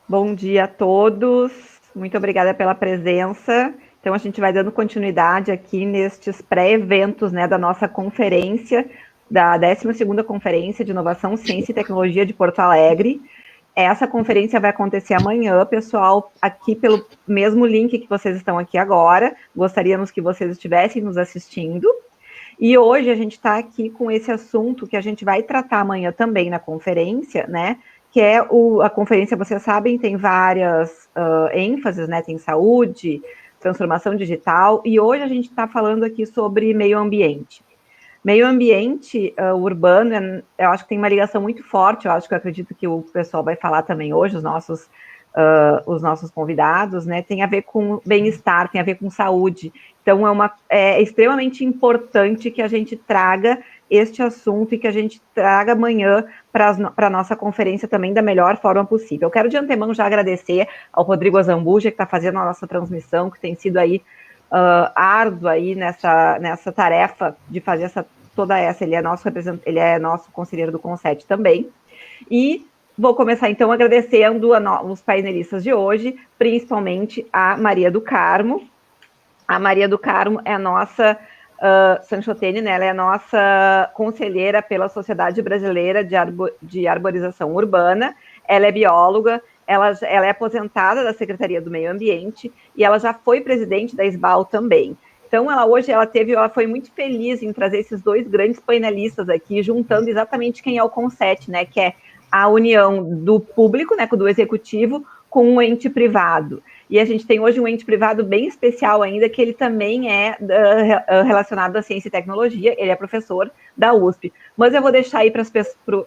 Bom dia a todos, muito obrigada pela presença. Então, a gente vai dando continuidade aqui nestes pré-eventos, né, da nossa conferência, da 12ª Conferência de Inovação, Ciência e Tecnologia de Porto Alegre. Essa conferência vai acontecer amanhã, pessoal, aqui pelo mesmo link que vocês estão aqui agora. Gostaríamos que vocês estivessem nos assistindo. E hoje a gente está aqui com esse assunto que a gente vai tratar amanhã também na conferência, né? Que é a conferência, vocês sabem, tem várias ênfases, né? Tem saúde, transformação digital, e hoje a gente está falando aqui sobre meio ambiente. Meio ambiente urbano, eu acho que tem uma ligação muito forte, eu acredito que o pessoal vai falar também hoje, os nossos convidados, né, tem a ver com bem-estar, tem a ver com saúde. Então, é extremamente importante que a gente traga este assunto e que a gente traga amanhã para a nossa conferência também da melhor forma possível. Eu quero de antemão já agradecer ao Rodrigo Azambuja, que está fazendo a nossa transmissão, que tem sido aí árduo aí nessa tarefa de fazer toda essa. Ele é nosso conselheiro do Conset também. E vou começar, então, agradecendo os painelistas de hoje, principalmente a Maria do Carmo. A Maria do Carmo é a nossa Sanchotene, né? Ela é a nossa conselheira pela Sociedade Brasileira de Arborização Urbana. Ela é bióloga, ela é aposentada da Secretaria do Meio Ambiente e ela já foi presidente da SBAL também. Então, ela foi muito feliz em trazer esses dois grandes painelistas aqui, juntando exatamente quem é o Conset, né? Que é a união do público, né? Do executivo, com um ente privado. E a gente tem hoje um ente privado bem especial ainda, que ele também é relacionado à ciência e tecnologia, ele é professor da USP. Mas eu vou deixar aí para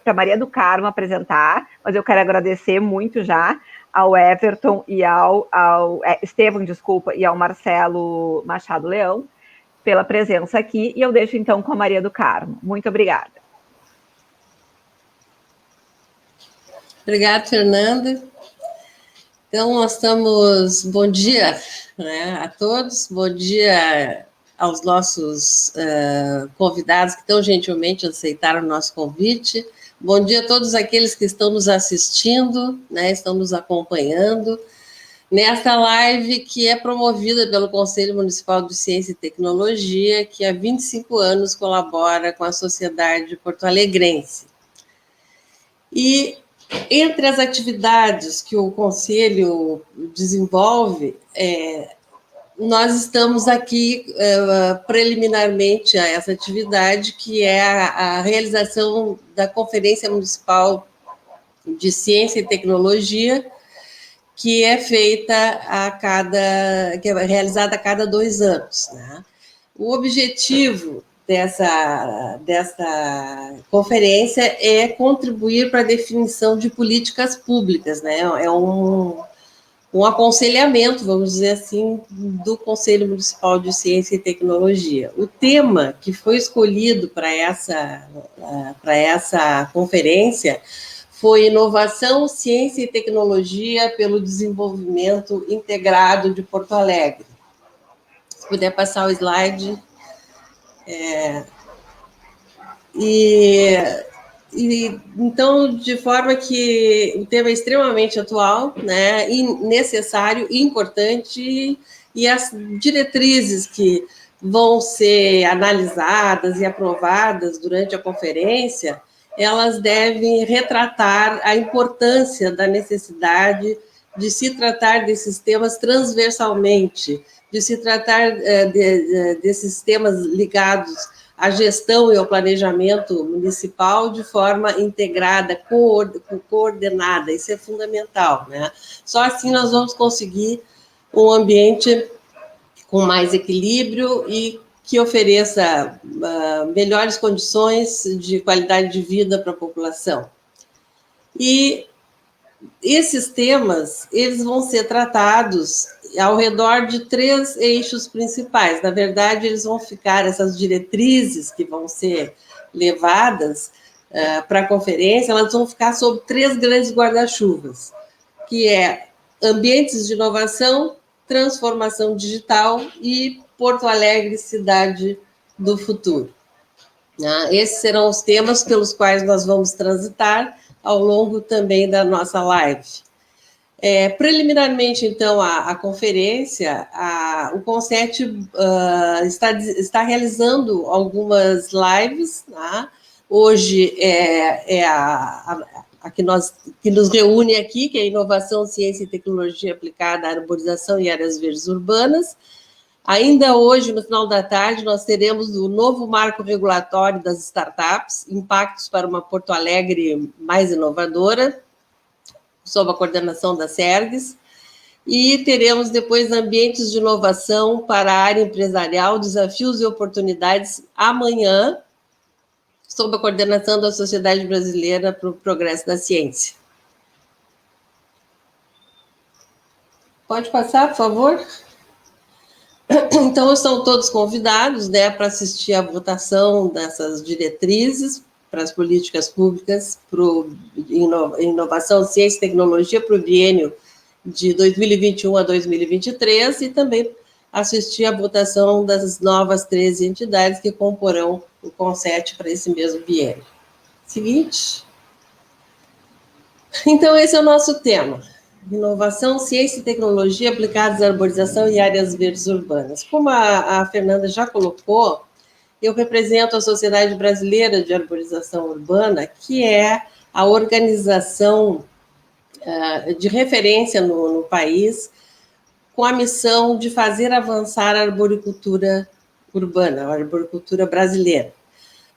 a Maria do Carmo apresentar, mas eu quero agradecer muito já ao Everton e ao Estevam, desculpa, e ao Marcelo Machado Leão pela presença aqui, e eu deixo então com a Maria do Carmo. Muito obrigada. Obrigada, Fernanda. Então, nós estamos... Bom dia, né, a todos, bom dia aos nossos convidados que tão gentilmente aceitaram o nosso convite. Bom dia a todos aqueles que estão nos assistindo, né, estão nos acompanhando nesta live que é promovida pelo Conselho Municipal de Ciência e Tecnologia, que há 25 anos colabora com a sociedade porto-alegrense. E entre as atividades que o Conselho desenvolve, nós estamos aqui preliminarmente a essa atividade, que é a realização da Conferência Municipal de Ciência e Tecnologia, que é realizada a cada 2 anos, né? O objetivo dessa conferência é contribuir para a definição de políticas públicas, né? É um aconselhamento, vamos dizer assim, do Conselho Municipal de Ciência e Tecnologia. O tema que foi escolhido para essa conferência foi Inovação, Ciência e Tecnologia pelo Desenvolvimento Integrado de Porto Alegre. Se puder passar o slide. Então, de forma que o tema é extremamente atual, né, e necessário e importante, e as diretrizes que vão ser analisadas e aprovadas durante a conferência, elas devem retratar a importância da necessidade de se tratar desses temas transversalmente, de se tratar desses temas ligados à gestão e ao planejamento municipal de forma integrada, coordenada. Isso é fundamental, né? Só assim nós vamos conseguir um ambiente com mais equilíbrio e que ofereça melhores condições de qualidade de vida para a população. E esses temas, eles vão ser tratados ao redor de 3 eixos principais. Na verdade, eles vão ficar, essas diretrizes que vão ser levadas para a conferência, elas vão ficar sob 3 grandes guarda-chuvas, que é ambientes de inovação, transformação digital e Porto Alegre, cidade do futuro. Esses serão os temas pelos quais nós vamos transitar ao longo também da nossa live. Preliminarmente, então, à conferência, o Conset está realizando algumas lives, né? Hoje a que nos reúne aqui, que é Inovação, Ciência e Tecnologia Aplicada à Arborização e Áreas Verdes Urbanas. Ainda hoje, no final da tarde, nós teremos o novo marco regulatório das startups, impactos para uma Porto Alegre mais inovadora, sob a coordenação da SERGS, e teremos depois ambientes de inovação para a área empresarial, desafios e oportunidades amanhã, sob a coordenação da Sociedade Brasileira para o Progresso da Ciência. Pode passar, por favor? Então, estão todos convidados, né, para assistir à votação dessas diretrizes para as políticas públicas para inovação, ciência e tecnologia para o biênio de 2021 a 2023 e também assistir à votação das novas 13 entidades que comporão o Conset para esse mesmo biênio. Seguinte. Então, esse é o nosso tema. Inovação, ciência e tecnologia aplicadas à arborização e áreas verdes urbanas. Como a Fernanda já colocou, eu represento a Sociedade Brasileira de Arborização Urbana, que é a organização de referência no país, com a missão de fazer avançar a arboricultura urbana, a arboricultura brasileira.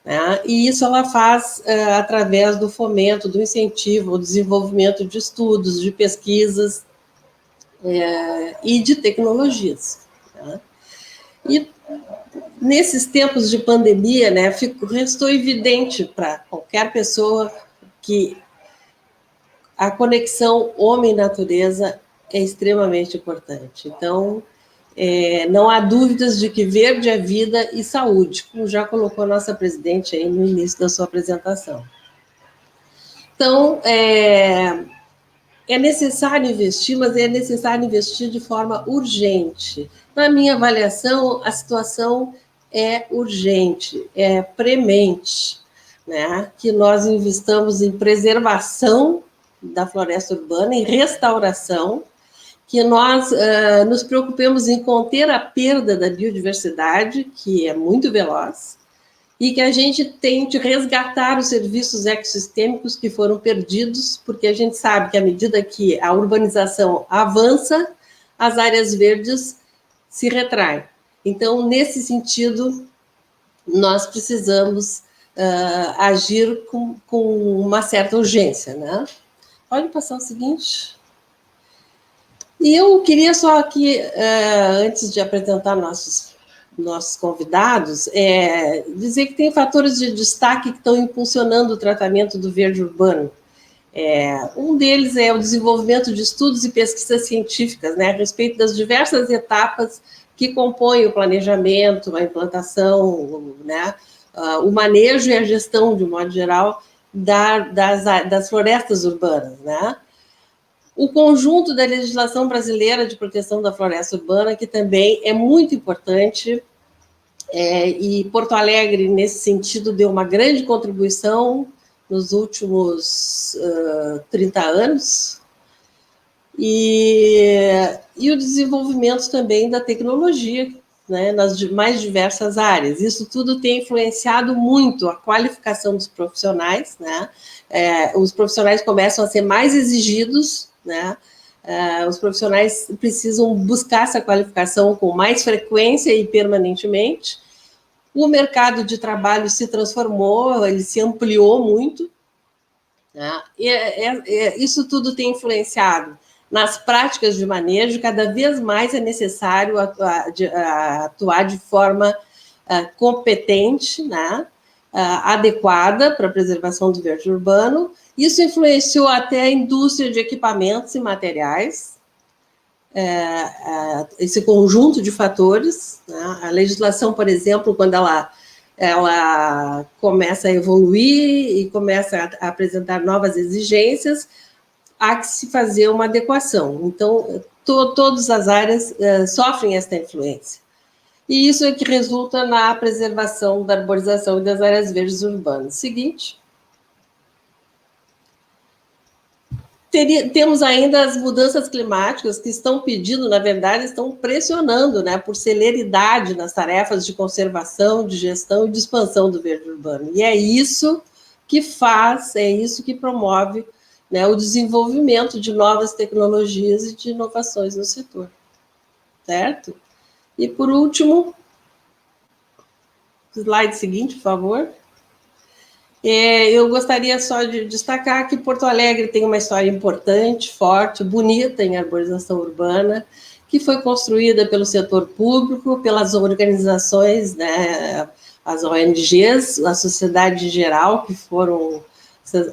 Né? E isso ela faz através do fomento, do incentivo, o desenvolvimento de estudos, de pesquisas e de tecnologias. Né? E nesses tempos de pandemia, né, restou evidente para qualquer pessoa que a conexão homem-natureza é extremamente importante. Então, não há dúvidas de que verde é vida e saúde, como já colocou a nossa presidente aí no início da sua apresentação. Então, é necessário investir, mas é necessário investir de forma urgente. Na minha avaliação, a situação é urgente, é premente, né? Que nós investamos em preservação da floresta urbana, em restauração, que nós nos preocupemos em conter a perda da biodiversidade, que é muito veloz, e que a gente tente resgatar os serviços ecossistêmicos que foram perdidos, porque a gente sabe que à medida que a urbanização avança, as áreas verdes se retraem. Então, nesse sentido, nós precisamos agir com uma certa urgência, né? Pode passar o seguinte. E eu queria só aqui, antes de apresentar nossos convidados, dizer que tem fatores de destaque que estão impulsionando o tratamento do verde urbano. Um deles é o desenvolvimento de estudos e pesquisas científicas, né, a respeito das diversas etapas que compõem o planejamento, a implantação, né, o manejo e a gestão, de um modo geral, das florestas urbanas, né? O conjunto da legislação brasileira de proteção da floresta urbana, que também é muito importante, e Porto Alegre, nesse sentido, deu uma grande contribuição nos últimos 30 anos, e o desenvolvimento também da tecnologia, né, nas mais diversas áreas. Isso tudo tem influenciado muito a qualificação dos profissionais, né? Os profissionais começam a ser mais exigidos, né? Os profissionais precisam buscar essa qualificação com mais frequência e permanentemente. O mercado de trabalho se transformou, ele se ampliou muito, né? Isso tudo tem influenciado nas práticas de manejo. Cada vez mais é necessário atuar de forma competente, né? Adequada para a preservação do verde urbano. Isso influenciou até a indústria de equipamentos e materiais, esse conjunto de fatores, né? A legislação, por exemplo, quando ela começa a evoluir e começa a apresentar novas exigências, há que se fazer uma adequação. Então, todas as áreas sofrem esta influência. E isso é que resulta na preservação da arborização e das áreas verdes urbanas. Seguinte. Temos ainda as mudanças climáticas que estão pedindo, na verdade, estão pressionando, né, por celeridade nas tarefas de conservação, de gestão e de expansão do verde urbano. E é isso que faz, é isso que promove, né, o desenvolvimento de novas tecnologias e de inovações no setor. Certo? E, por último, slide seguinte, por favor. Eu gostaria só de destacar que Porto Alegre tem uma história importante, forte, bonita em arborização urbana, que foi construída pelo setor público, pelas organizações, né, as ONGs, a sociedade em geral,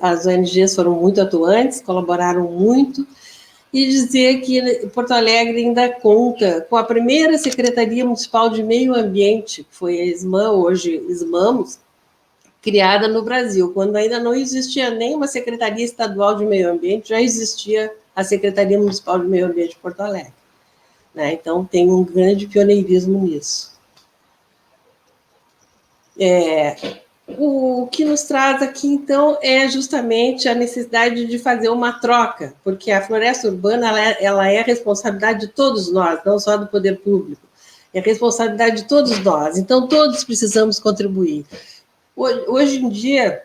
as ONGs foram muito atuantes, colaboraram muito, e dizer que Porto Alegre ainda conta com a primeira Secretaria Municipal de Meio Ambiente, que foi a SMAM, hoje SMAMOS, criada no Brasil. Quando ainda não existia nenhuma Secretaria Estadual de Meio Ambiente, já existia a Secretaria Municipal de Meio Ambiente de Porto Alegre. Né? Então, tem um grande pioneirismo nisso. O que nos traz aqui, então, é justamente a necessidade de fazer uma troca, porque a floresta urbana ela é responsabilidade de todos nós, não só do poder público, é responsabilidade de todos nós, então todos precisamos contribuir. Hoje em dia,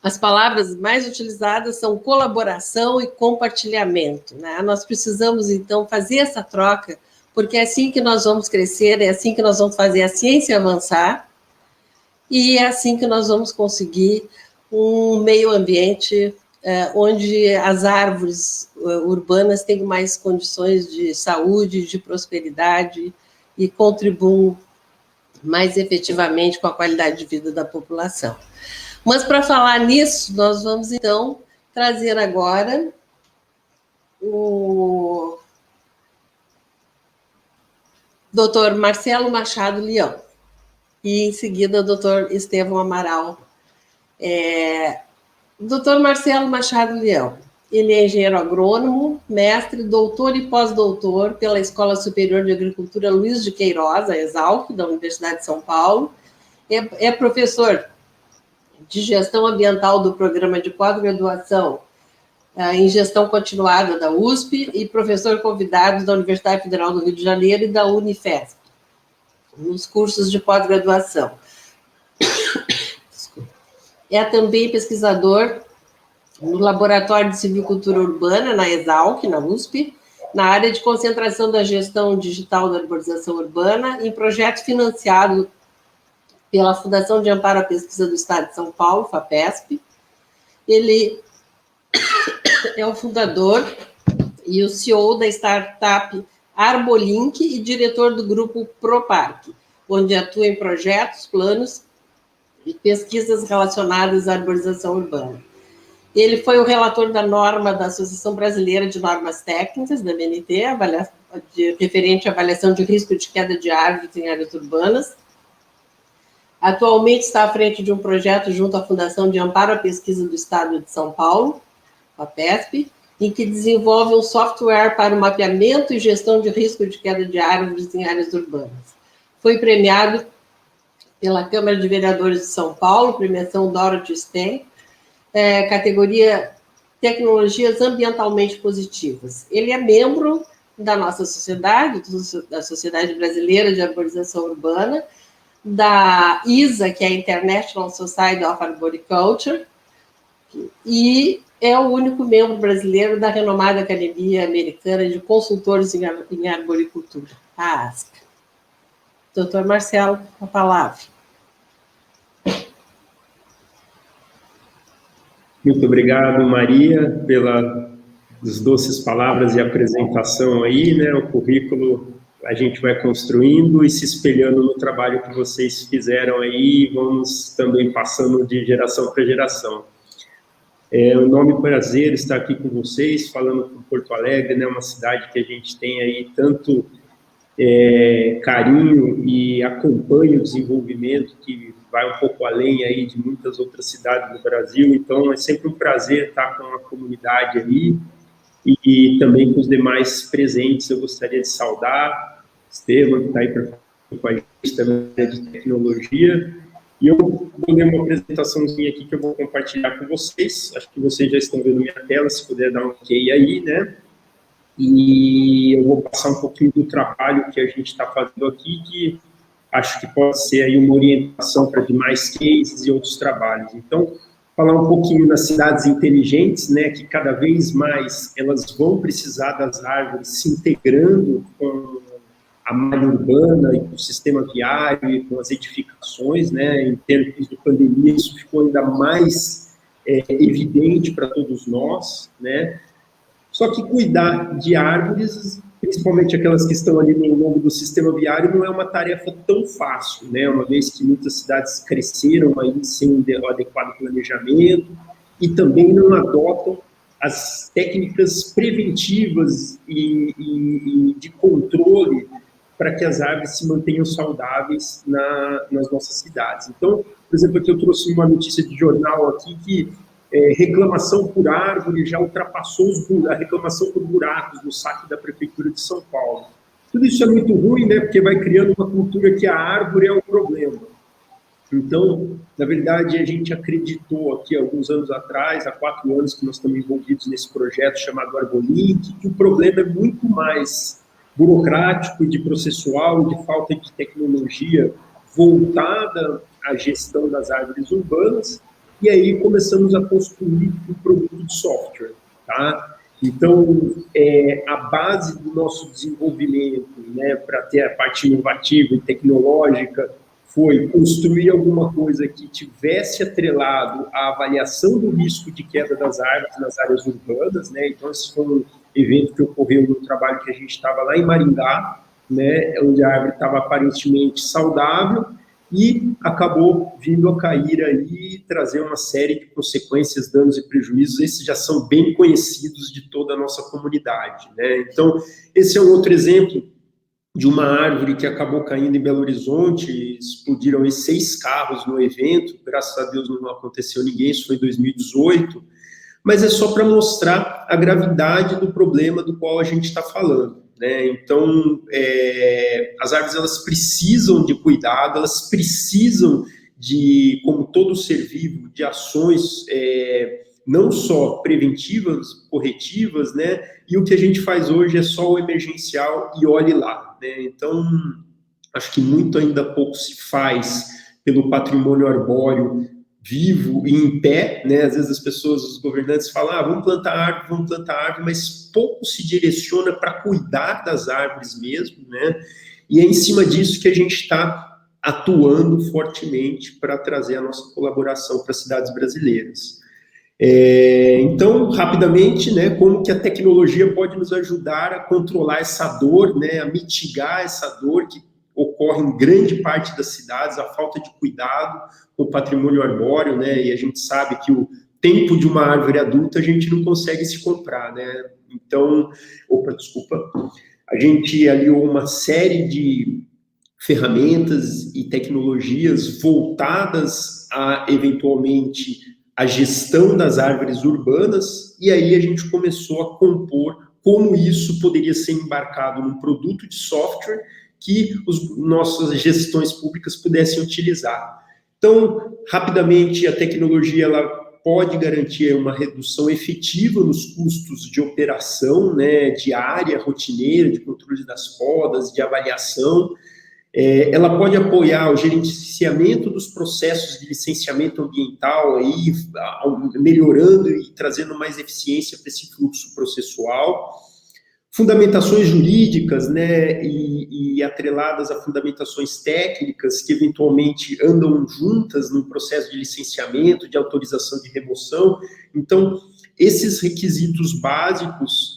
as palavras mais utilizadas são colaboração e compartilhamento, né? Nós precisamos, então, fazer essa troca, porque é assim que nós vamos crescer, é assim que nós vamos fazer a ciência avançar, e é assim que nós vamos conseguir um meio ambiente onde as árvores urbanas tenham mais condições de saúde, de prosperidade e contribuam mais efetivamente com a qualidade de vida da população. Mas, para falar nisso, nós vamos, então, trazer agora o Dr. Marcelo Machado Leão e, em seguida, o Dr. Estevão Amaral. Dr. Marcelo Machado Leão, ele é engenheiro agrônomo, mestre, doutor e pós-doutor pela Escola Superior de Agricultura Luiz de Queiroz, a ESALC, da Universidade de São Paulo. É professor de gestão ambiental do programa de pós-graduação em gestão continuada da USP e professor convidado da Universidade Federal do Rio de Janeiro e da Unifesp, nos cursos de pós-graduação. É também pesquisador no Laboratório de Silvicultura Urbana, na ESALC, na USP, na área de concentração da gestão digital da arborização urbana, em projeto financiado pela Fundação de Amparo à Pesquisa do Estado de São Paulo, FAPESP. Ele é o fundador e o CEO da startup Arbolink e diretor do grupo ProPark, onde atua em projetos, planos e pesquisas relacionadas à arborização urbana. Ele foi o relator da norma da Associação Brasileira de Normas Técnicas, da BNT, referente à avaliação de risco de queda de árvores em áreas urbanas. Atualmente está à frente de um projeto junto à Fundação de Amparo à Pesquisa do Estado de São Paulo, a PESP, em que desenvolve um software para o mapeamento e gestão de risco de queda de árvores em áreas urbanas. Foi premiado pela Câmara de Vereadores de São Paulo, premiação Dorothy Stein, categoria Tecnologias Ambientalmente Positivas. Ele é membro da nossa sociedade, da Sociedade Brasileira de Arborização Urbana, da ISA, que é a International Society of Arboriculture, e é o único membro brasileiro da renomada Academia Americana de Consultores em Arboricultura, a ASCA. Doutor Marcelo, a palavra. Muito obrigado, Maria, pelas doces palavras e apresentação aí, né? O currículo a gente vai construindo e se espelhando no trabalho que vocês fizeram aí e vamos também passando de geração para geração. É um enorme prazer estar aqui com vocês, falando com Porto Alegre, né? Uma cidade que a gente tem aí tanto carinho e acompanha o desenvolvimento que vai um pouco além aí de muitas outras cidades do Brasil, então é sempre um prazer estar com a comunidade ali e também com os demais presentes. Eu gostaria de saudar Estevão, que está aí com a gente também de tecnologia, E eu vou ler uma apresentaçãozinha aqui que eu vou compartilhar com vocês. Acho que vocês já estão vendo minha tela, se puder dar um ok aí, né? E eu vou passar um pouquinho do trabalho que a gente está fazendo aqui, que acho que pode ser aí uma orientação para demais cases e outros trabalhos. Então, falar um pouquinho das cidades inteligentes, né, que cada vez mais elas vão precisar das árvores se integrando com a malha urbana e com o sistema viário e com as edificações, né, em tempos de pandemia isso ficou ainda mais evidente para todos nós, né. Só que cuidar de árvores, principalmente aquelas que estão ali no longo do sistema viário, não é uma tarefa tão fácil, né? Uma vez que muitas cidades cresceram aí sem um adequado planejamento e também não adotam as técnicas preventivas e de controle para que as árvores se mantenham saudáveis nas nossas cidades. Então, por exemplo, aqui eu trouxe uma notícia de jornal aqui que reclamação por árvore já ultrapassou a reclamação por buracos no saque da Prefeitura de São Paulo. Tudo isso é muito ruim, né, porque vai criando uma cultura que a árvore é o problema. Então, na verdade, a gente acreditou aqui alguns anos atrás, há 4 anos que nós estamos envolvidos nesse projeto chamado Arbolink, que o problema é muito mais burocrático, de processual, de falta de tecnologia voltada à gestão das árvores urbanas. E aí começamos a construir um produto de software, tá? Então, a base do nosso desenvolvimento, né, para ter a parte inovativa e tecnológica, foi construir alguma coisa que tivesse atrelado à avaliação do risco de queda das árvores nas áreas urbanas, né? Então, esse foi um evento que ocorreu no trabalho que a gente estava lá em Maringá, né, onde a árvore estava aparentemente saudável, e acabou vindo a cair aí e trazer uma série de consequências, danos e prejuízos. Esses já são bem conhecidos de toda a nossa comunidade, né? Então, esse é um outro exemplo de uma árvore que acabou caindo em Belo Horizonte, explodiram aí 6 carros no evento, graças a Deus não aconteceu ninguém, isso foi em 2018, mas é só para mostrar a gravidade do problema do qual a gente está falando. Né? Então, as árvores elas precisam de cuidado, elas precisam de, como todo ser vivo, de ações não só preventivas, corretivas, né? E o que a gente faz hoje é só o emergencial e olhe lá. Né? Então, acho que muito ainda pouco se faz pelo patrimônio arbóreo vivo e em pé, né? Às vezes as pessoas, os governantes falam, vamos plantar árvore, mas pouco se direciona para cuidar das árvores mesmo, né? E é em cima disso que a gente está atuando fortemente para trazer a nossa colaboração para as cidades brasileiras. Então, rapidamente, né, como que a tecnologia pode nos ajudar a controlar essa dor, né, a mitigar essa dor que ocorre em grande parte das cidades, a falta de cuidado com o patrimônio arbóreo, né, e a gente sabe que o tempo de uma árvore adulta a gente não consegue se comprar, né, então, a gente aliou uma série de ferramentas e tecnologias voltadas a, eventualmente, a gestão das árvores urbanas, e aí a gente começou a compor como isso poderia ser embarcado num produto de software que nossas gestões públicas pudessem utilizar. Então, rapidamente, a tecnologia ela pode garantir uma redução efetiva nos custos de operação, né, diária, rotineira, de controle das podas, de avaliação. Ela pode apoiar o gerenciamento dos processos de licenciamento ambiental, aí, melhorando e trazendo mais eficiência para esse fluxo processual. Fundamentações jurídicas, né, e atreladas a fundamentações técnicas que eventualmente andam juntas no processo de licenciamento, de autorização de remoção. Então, esses requisitos básicos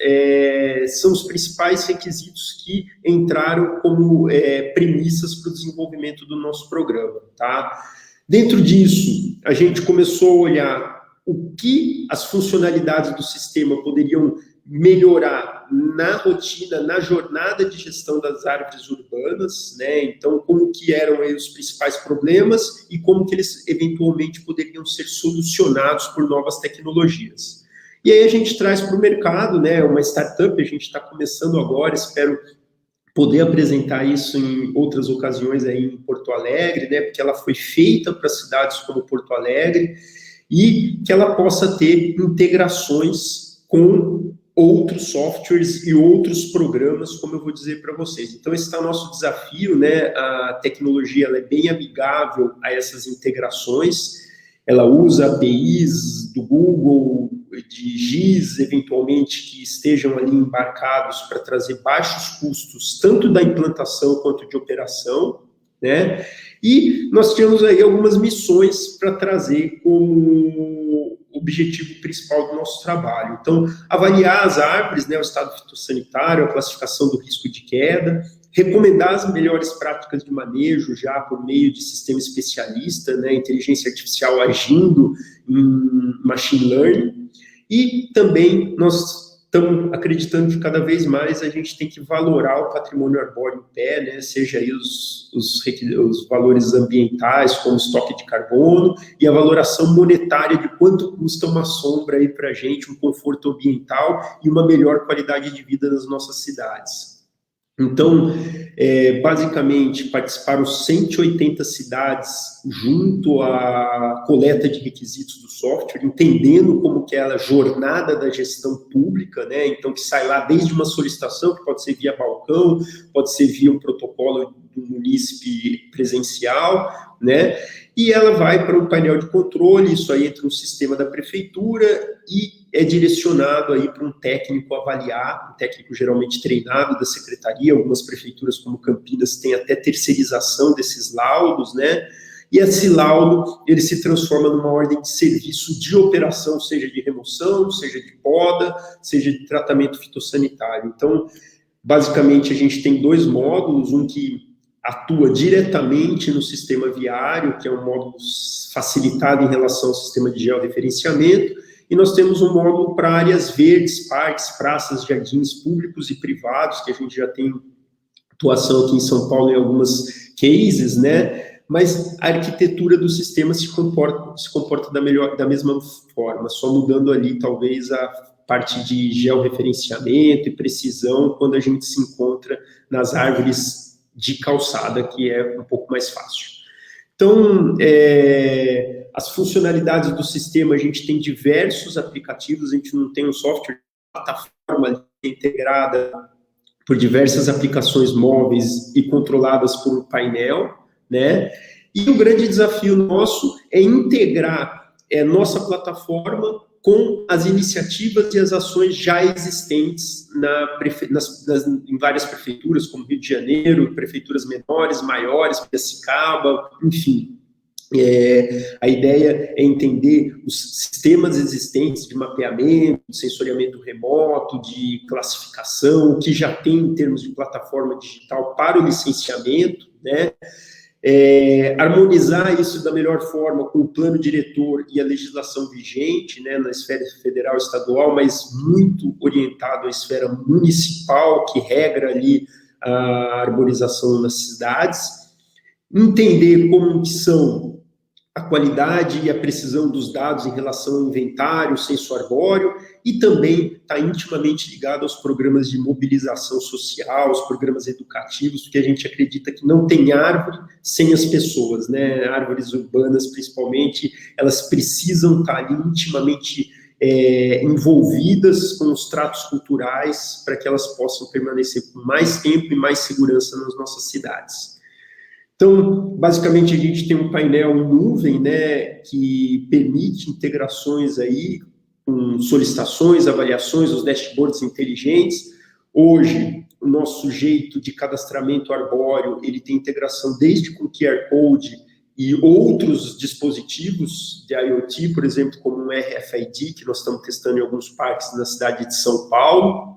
são os principais requisitos que entraram como premissas para o desenvolvimento do nosso programa, tá? Dentro disso, a gente começou a olhar o que as funcionalidades do sistema poderiam melhorar na rotina, na jornada de gestão das árvores urbanas, né? Então, como que eram aí os principais problemas e como que eles eventualmente poderiam ser solucionados por novas tecnologias. E aí a gente traz para o mercado, né, uma startup, a gente está começando agora, espero poder apresentar isso em outras ocasiões aí em Porto Alegre, né, porque ela foi feita para cidades como Porto Alegre, e que ela possa ter integrações com outros softwares e outros programas, como eu vou dizer para vocês. Então, esse está o nosso desafio, né? A tecnologia ela é bem amigável a essas integrações, ela usa APIs do Google, de GIS, eventualmente, que estejam ali embarcados para trazer baixos custos, tanto da implantação quanto de operação, né? E nós tínhamos aí algumas missões para trazer como objetivo principal do nosso trabalho. Então, avaliar as árvores, né, o estado fitossanitário, a classificação do risco de queda, recomendar as melhores práticas de manejo já por meio de sistema especialista, né, inteligência artificial agindo em machine learning, e também nós estamos acreditando que cada vez mais a gente tem que valorar o patrimônio arbóreo em pé, né, seja aí os valores ambientais, como estoque de carbono, e a valoração monetária de quanto custa uma sombra aí para a gente, um conforto ambiental e uma melhor qualidade de vida nas nossas cidades. Então, basicamente, participaram 180 cidades junto à coleta de requisitos do software, entendendo como que é a jornada da gestão pública, né? Então, que sai lá desde uma solicitação, que pode ser via balcão, pode ser via um protocolo do munícipe presencial, né? E ela vai para um painel de controle, isso aí entra no sistema da prefeitura e é direcionado aí para um técnico avaliar, um técnico geralmente treinado da secretaria, algumas prefeituras como Campinas têm até terceirização desses laudos, né? E esse laudo, ele se transforma numa ordem de serviço de operação, seja de remoção, seja de poda, seja de tratamento fitossanitário. Então, basicamente, a gente tem dois módulos, um que atua diretamente no sistema viário, que é um módulo facilitado em relação ao sistema de georreferenciamento, e nós temos um módulo para áreas verdes, parques, praças, jardins públicos e privados, que a gente já tem atuação aqui em São Paulo em algumas cases, né? Mas a arquitetura do sistema se comporta da mesma forma, só mudando ali talvez a parte de georreferenciamento e precisão quando a gente se encontra nas árvores de calçada, que é um pouco mais fácil. Então, as funcionalidades do sistema, a gente tem diversos aplicativos, a gente não tem um software, plataforma integrada por diversas aplicações móveis e controladas por um painel, né? E o grande desafio nosso é integrar nossa plataforma com as iniciativas e as ações já existentes em várias prefeituras, como Rio de Janeiro, prefeituras menores, maiores, Piracicaba, enfim. A ideia é entender os sistemas existentes de mapeamento, de sensoriamento remoto, de classificação, o que já tem em termos de plataforma digital para o licenciamento, né? Harmonizar isso da melhor forma com o plano diretor e a legislação vigente, né, na esfera federal e estadual, mas muito orientado à esfera municipal, que regra ali a arborização nas cidades, entender como que são a qualidade e a precisão dos dados em relação ao inventário, censo arbóreo, e também está intimamente ligado aos programas de mobilização social, aos programas educativos, porque a gente acredita que não tem árvore sem as pessoas, né? Árvores urbanas, principalmente, elas precisam estar ali intimamente envolvidas com os tratos culturais para que elas possam permanecer com mais tempo e mais segurança nas nossas cidades. Então, basicamente, a gente tem um painel em nuvem, né, que permite integrações aí com solicitações, avaliações, os dashboards inteligentes. Hoje, o nosso jeito de cadastramento arbóreo, ele tem integração desde com QR Code e outros dispositivos de IoT, por exemplo, como um RFID, que nós estamos testando em alguns parques na cidade de São Paulo,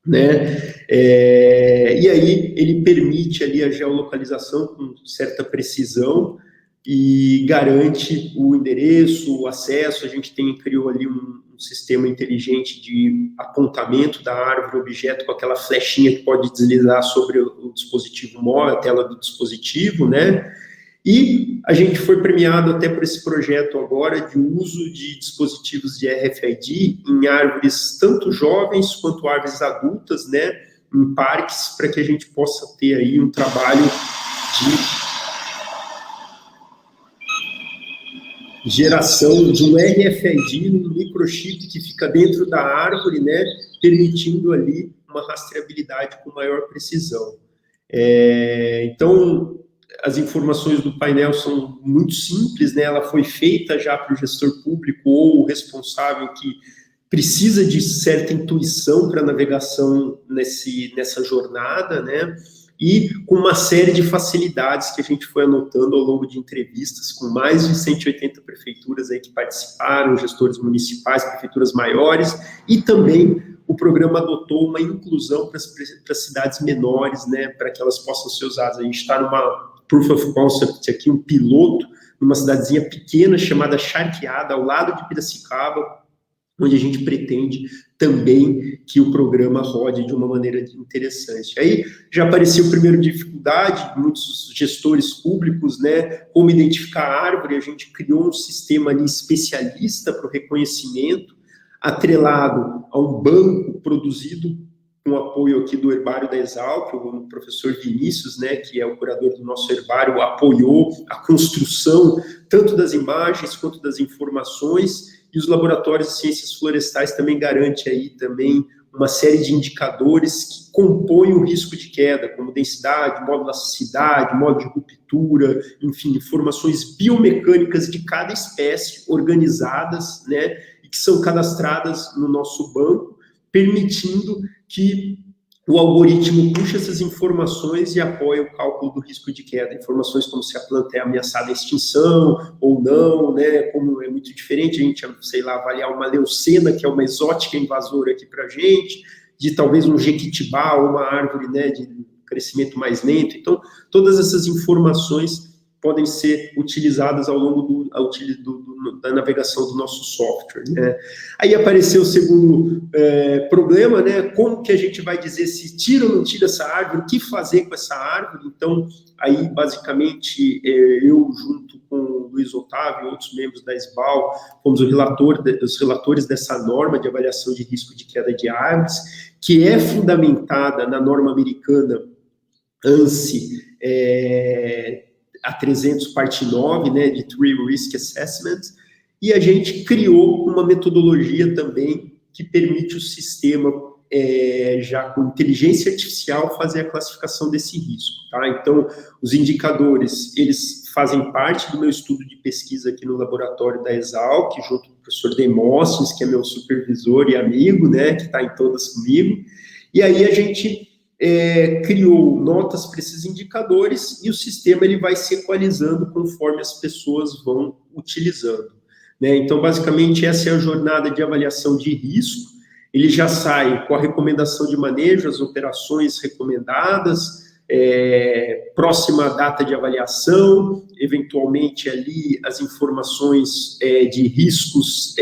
né? E aí ele permite ali a geolocalização com certa precisão e garante o endereço, o acesso. A gente criou ali um sistema inteligente de apontamento da árvore, objeto, com aquela flechinha que pode deslizar sobre o dispositivo móvel, a tela do dispositivo, né? E a gente foi premiado até por esse projeto agora de uso de dispositivos de RFID em árvores tanto jovens quanto árvores adultas, né? em parques, para que a gente possa ter aí um trabalho de geração de um RFID, um microchip que fica dentro da árvore, né, permitindo ali uma rastreabilidade com maior precisão. Então, as informações do painel são muito simples, né? Ela foi feita já para o gestor público ou o responsável que precisa de certa intuição para navegação nessa jornada, né? E com uma série de facilidades que a gente foi anotando ao longo de entrevistas com mais de 180 prefeituras aí que participaram, gestores municipais, prefeituras maiores, e também o programa adotou uma inclusão para as cidades menores, né, para que elas possam ser usadas. A gente está numa Proof of Concept aqui, um piloto, numa cidadezinha pequena chamada Charqueada, ao lado de Piracicaba, onde a gente pretende também que o programa rode de uma maneira interessante. Aí já apareceu primeiro dificuldade, muitos gestores públicos, né, como identificar a árvore. A gente criou um sistema ali especialista para o reconhecimento, atrelado a um banco produzido com apoio aqui do Herbário da Exalc. O professor Vinícius, né, que é o curador do nosso herbário, apoiou a construção tanto das imagens quanto das informações, e os laboratórios de ciências florestais também garantem aí também uma série de indicadores que compõem o risco de queda, como densidade, modo de elasticidade, modo de ruptura, enfim, informações biomecânicas de cada espécie organizadas, né, e que são cadastradas no nosso banco, permitindo que o algoritmo puxe essas informações e apoie o cálculo do risco de queda. Informações como se a planta é ameaçada à extinção ou não, né? Como é muito diferente a gente, sei lá, avaliar uma leucena, que é uma exótica invasora aqui para a gente, de talvez um jequitibá ou uma árvore, né, de crescimento mais lento. Então, todas essas informações podem ser utilizadas ao longo da navegação do nosso software, né? Aí apareceu o segundo problema, né? Como que a gente vai dizer se tira ou não tira essa árvore, o que fazer com essa árvore? Então, aí, basicamente, eu, junto com o Luiz Otávio e outros membros da SBAL, fomos os relatores dessa norma de avaliação de risco de queda de árvores, que é fundamentada na norma americana ANSI, a 300 parte 9, né, de Tree Risk Assessment, e a gente criou uma metodologia também que permite o sistema, já com inteligência artificial, fazer a classificação desse risco, tá? Então, os indicadores, eles fazem parte do meu estudo de pesquisa aqui no laboratório da Exalc, junto com o professor Demóstenes, que é meu supervisor e amigo, né, que está em todas comigo, e aí a gente criou notas para esses indicadores, e o sistema ele vai se equalizando conforme as pessoas vão utilizando, né? Então, basicamente, essa é a jornada de avaliação de risco. Ele já sai com a recomendação de manejo, as operações recomendadas, próxima data de avaliação, eventualmente ali as informações de riscos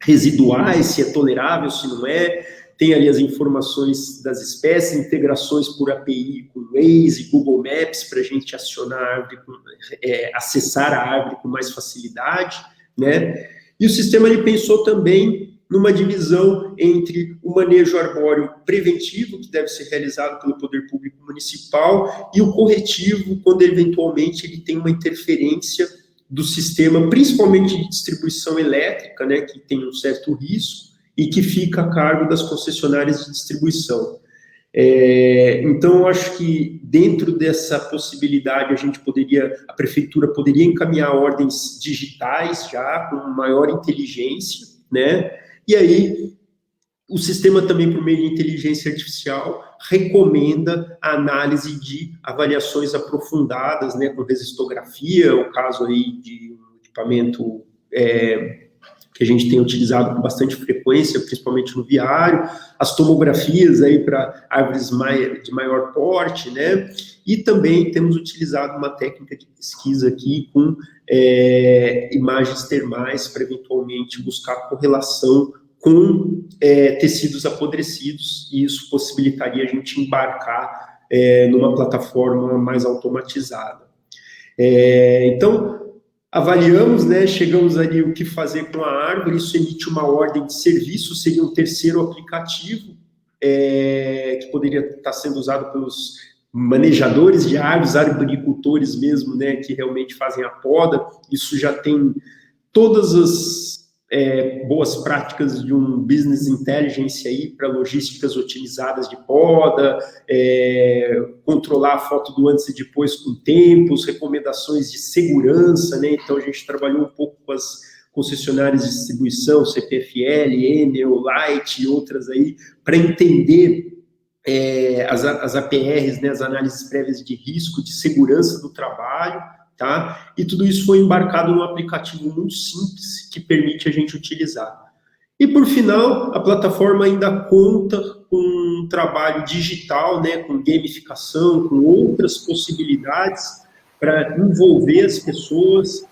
residuais, se é tolerável, se não é. Tem ali as informações das espécies, integrações por API com Waze, Google Maps, para a gente acionar a árvore, acessar a árvore com mais facilidade, né? E o sistema ele pensou também numa divisão entre o manejo arbóreo preventivo, que deve ser realizado pelo poder público municipal, e o corretivo, quando eventualmente ele tem uma interferência do sistema, principalmente de distribuição elétrica, né, que tem um certo risco, e que fica a cargo das concessionárias de distribuição. Então, eu acho que dentro dessa possibilidade a prefeitura poderia encaminhar ordens digitais já, com maior inteligência, né? E aí, o sistema também, por meio de inteligência artificial, recomenda a análise de avaliações aprofundadas, né, com resistografia, o caso aí de um equipamento que a gente tem utilizado com bastante frequência, principalmente no viário, as tomografias aí para árvores de maior porte, né? E também temos utilizado uma técnica de pesquisa aqui com imagens termais para eventualmente buscar correlação com tecidos apodrecidos, e isso possibilitaria a gente embarcar numa plataforma mais automatizada. Então, avaliamos, né, chegamos ali o que fazer com a árvore, isso emite uma ordem de serviço, seria um terceiro aplicativo, que poderia estar sendo usado pelos manejadores de árvores, arboricultores mesmo, né, que realmente fazem a poda. Isso já tem todas as boas práticas de um business intelligence aí para logísticas otimizadas de poda, controlar a foto do antes e depois com tempos, recomendações de segurança, né? Então a gente trabalhou um pouco com as concessionárias de distribuição, CPFL, Enel, Light e outras aí, para entender as APRs, né, as análises prévias de risco, de segurança do trabalho, tá? E tudo isso foi embarcado num aplicativo muito simples que permite a gente utilizar. E, por final, a plataforma ainda conta com um trabalho digital, né, com gamificação, com outras possibilidades para envolver as pessoas,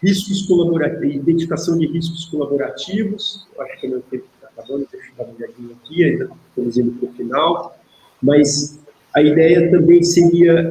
riscos colaborativos, identificação de riscos colaborativos. Eu acho que meu tempo está acabando, deixa eu dar uma olhadinha aqui, ainda estamos indo para o final, mas a ideia também seria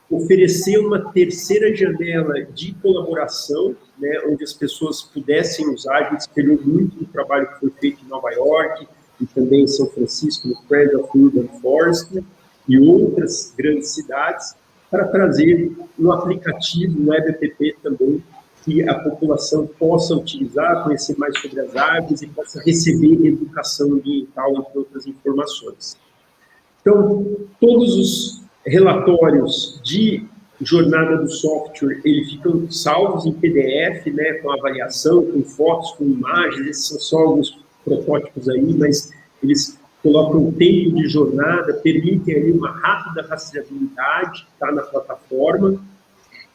oferecer uma terceira janela de colaboração, né, onde as pessoas pudessem usar. A gente espelhou muito o trabalho que foi feito em Nova York e também em São Francisco, no Friends of Urban Forestry e outras grandes cidades, para trazer um aplicativo, um web app também, que a população possa utilizar, conhecer mais sobre as árvores e possa receber educação ambiental, entre outras informações. Então, todos os relatórios de jornada do software, eles ficam salvos em PDF, né, com avaliação, com fotos, com imagens. Esses são só alguns protótipos aí, mas eles colocam o tempo de jornada, permitem ali uma rápida rastreabilidade, tá, na plataforma.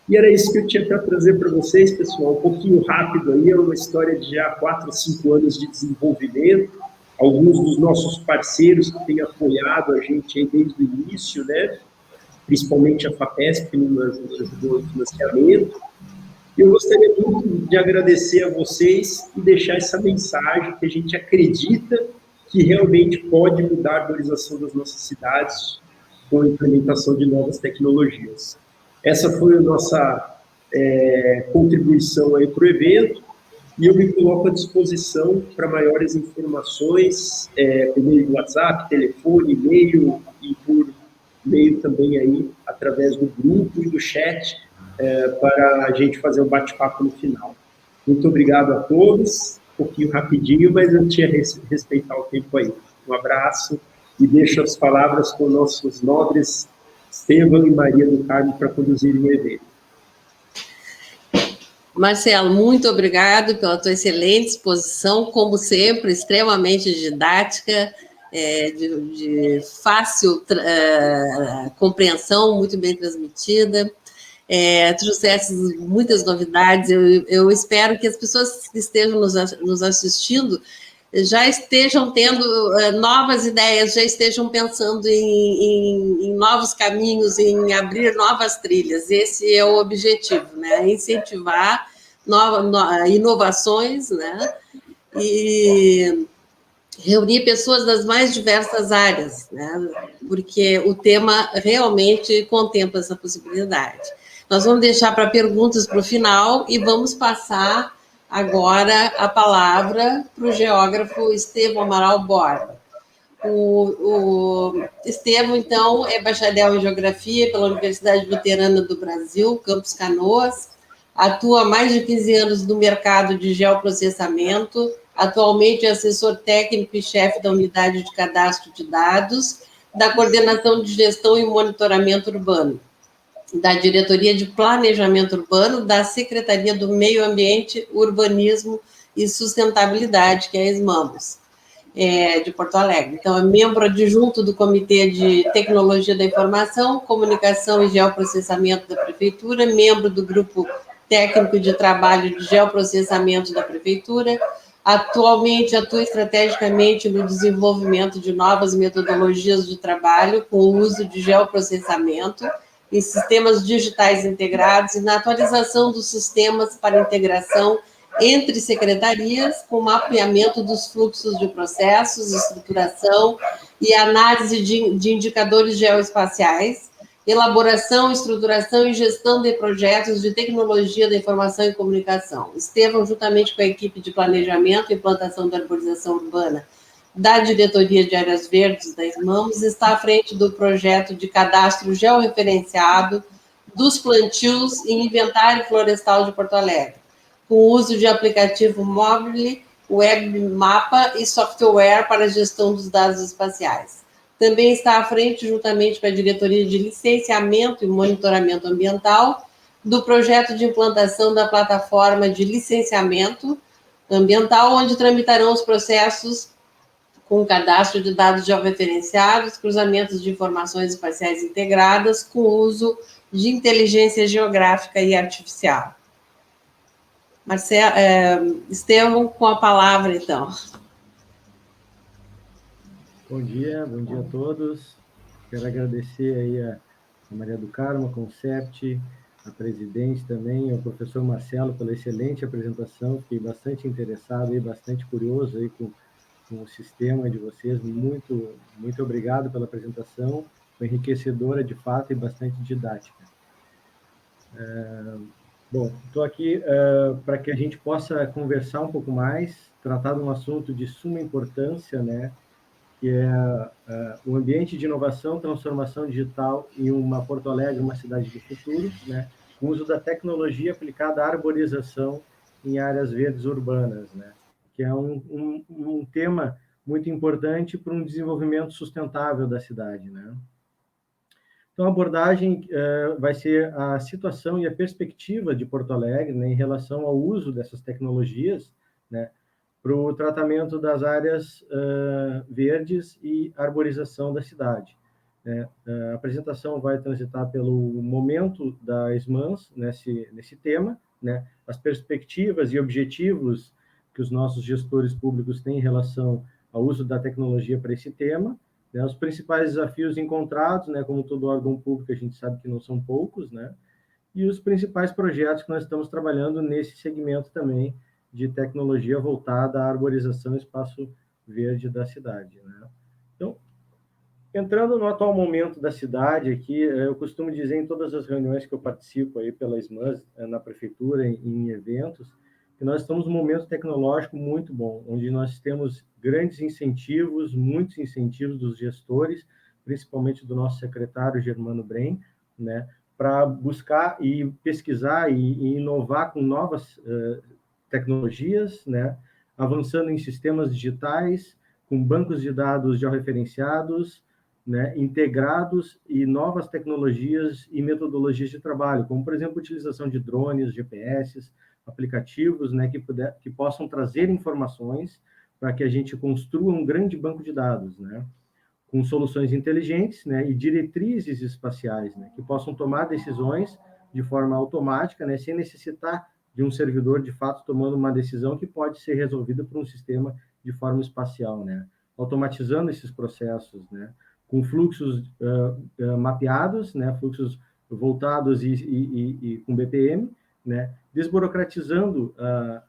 E era isso que eu tinha para trazer para vocês, pessoal, um pouquinho rápido aí, é uma história de já 4 ou 5 anos de desenvolvimento. Alguns dos nossos parceiros que têm apoiado a gente aí desde o início, né, principalmente a FAPESP, que nos ajudou no financiamento. E eu gostaria muito de agradecer a vocês e deixar essa mensagem que a gente acredita que realmente pode mudar a arborização das nossas cidades com a implementação de novas tecnologias. Essa foi a nossa contribuição aí para o evento, e eu me coloco à disposição para maiores informações, por meio do WhatsApp, telefone, e-mail, e por meio também aí, através do grupo e do chat, para a gente fazer um bate-papo no final. Muito obrigado a todos, um pouquinho rapidinho, mas eu tinha que respeitar o tempo aí. Um abraço e deixo as palavras com nossos nobres Estevam e Maria do Carmo para conduzirem o evento. Marcelo, muito obrigado pela tua excelente exposição, como sempre, extremamente didática, de fácil compreensão, muito bem transmitida. Trouxeste muitas novidades. Eu espero que as pessoas que estejam nos assistindo já estejam tendo novas ideias, já estejam pensando em novos caminhos, em abrir novas trilhas. Esse é o objetivo, né? Incentivar inovações, né? E reunir pessoas das mais diversas áreas, né? Porque o tema realmente contempla essa possibilidade. Nós vamos deixar para perguntas para o final e vamos passar agora a palavra para o geógrafo Estevam Amaral Borba. O Estevam, então, é bacharel em Geografia pela Universidade Luterana do Brasil, Campus Canoas, atua há mais de 15 anos no mercado de geoprocessamento, atualmente é assessor técnico e chefe da Unidade de Cadastro de Dados, da Coordenação de Gestão e Monitoramento Urbano, da Diretoria de Planejamento Urbano, da Secretaria do Meio Ambiente, Urbanismo e Sustentabilidade, que é a SMAMUS, de Porto Alegre. Então, é membro adjunto do Comitê de Tecnologia da Informação, Comunicação e Geoprocessamento da Prefeitura, membro do Grupo Técnico de Trabalho de Geoprocessamento da Prefeitura. Atualmente, atua estrategicamente no desenvolvimento de novas metodologias de trabalho com o uso de geoprocessamento em sistemas digitais integrados e na atualização dos sistemas para integração entre secretarias, com mapeamento dos fluxos de processos, estruturação e análise de indicadores geoespaciais, elaboração, estruturação e gestão de projetos de tecnologia da informação e comunicação. Estevam, juntamente com a equipe de planejamento e implantação da arborização urbana da Diretoria de Áreas Verdes da SMAMS, está à frente do projeto de cadastro georreferenciado dos plantios em inventário florestal de Porto Alegre, com o uso de aplicativo móvel, web mapa e software para a gestão dos dados espaciais. Também está à frente, juntamente com a Diretoria de Licenciamento e Monitoramento Ambiental, do projeto de implantação da plataforma de licenciamento ambiental, onde tramitarão os processos com cadastro de dados georreferenciados, cruzamentos de informações espaciais integradas, com uso de inteligência geográfica e artificial. Estevão, com a palavra, então. Bom dia a todos. Quero agradecer aí a Maria do Carmo, a Concept, a presidente também, ao professor Marcelo pela excelente apresentação. Fiquei bastante interessado e bastante curioso aí com o sistema de vocês. Muito obrigado pela apresentação. Foi enriquecedora de fato e bastante didática. Bom, estou aqui para que a gente possa conversar um pouco mais, tratar de um assunto de suma importância, né, que é o ambiente de inovação, transformação digital em uma Porto Alegre, uma cidade do futuro, né, com o uso da tecnologia aplicada à arborização em áreas verdes urbanas, né, que é um tema muito importante para um desenvolvimento sustentável da cidade, né. Então, a abordagem vai ser a situação e a perspectiva de Porto Alegre, né, em relação ao uso dessas tecnologias, né, para o tratamento das áreas verdes e arborização da cidade. Né. A apresentação vai transitar pelo momento da SMAMS nesse tema, né, as perspectivas e objetivos que os nossos gestores públicos têm em relação ao uso da tecnologia para esse tema, né, os principais desafios encontrados, né, como todo órgão público, a gente sabe que não são poucos, né, e os principais projetos que nós estamos trabalhando nesse segmento também de tecnologia voltada à arborização e espaço verde da cidade, né. Então, entrando no atual momento da cidade aqui, eu costumo dizer em todas as reuniões que eu participo aí pela SMAMS, na prefeitura, em eventos, que nós estamos num momento tecnológico muito bom, onde nós temos grandes incentivos, muitos incentivos dos gestores, principalmente do nosso secretário Germano Brem, né, para buscar e pesquisar e inovar com novas tecnologias, né, avançando em sistemas digitais, com bancos de dados georreferenciados, né, integrados e novas tecnologias e metodologias de trabalho, como, por exemplo, a utilização de drones, GPS, aplicativos, né, que possam trazer informações para que a gente construa um grande banco de dados, né, com soluções inteligentes, né, e diretrizes espaciais, né, que possam tomar decisões de forma automática, né, sem necessitar de um servidor, de fato, tomando uma decisão que pode ser resolvida por um sistema de forma espacial, né, automatizando esses processos, né, com fluxos mapeados, né, fluxos voltados e com BPM, né, desburocratizando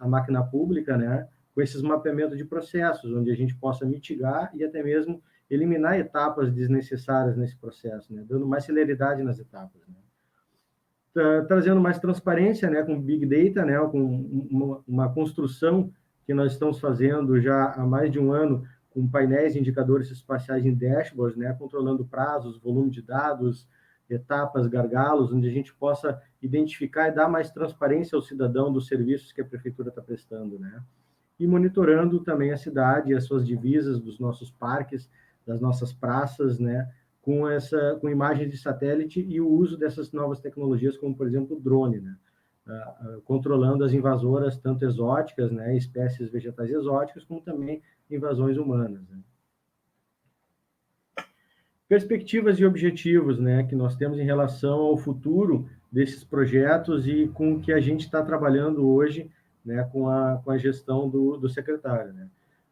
a máquina pública, né, com esses mapeamentos de processos, onde a gente possa mitigar e até mesmo eliminar etapas desnecessárias nesse processo, né, dando mais celeridade nas etapas, né. Trazendo mais transparência, né, com Big Data, né, com uma construção que nós estamos fazendo já há mais de um ano, com painéis de indicadores espaciais em dashboards, né, controlando prazos, volume de dados, etapas, gargalos, onde a gente possa identificar e dar mais transparência ao cidadão dos serviços que a prefeitura está prestando, né? E monitorando também a cidade, as suas divisas dos nossos parques, das nossas praças, né, com imagens de satélite e o uso dessas novas tecnologias, como, por exemplo, o drone, né, controlando as invasoras, tanto exóticas, né, espécies vegetais exóticas, como também invasões humanas, né. Perspectivas e objetivos, né, que nós temos em relação ao futuro desses projetos e com o que a gente está trabalhando hoje, né, com a gestão do secretário, né.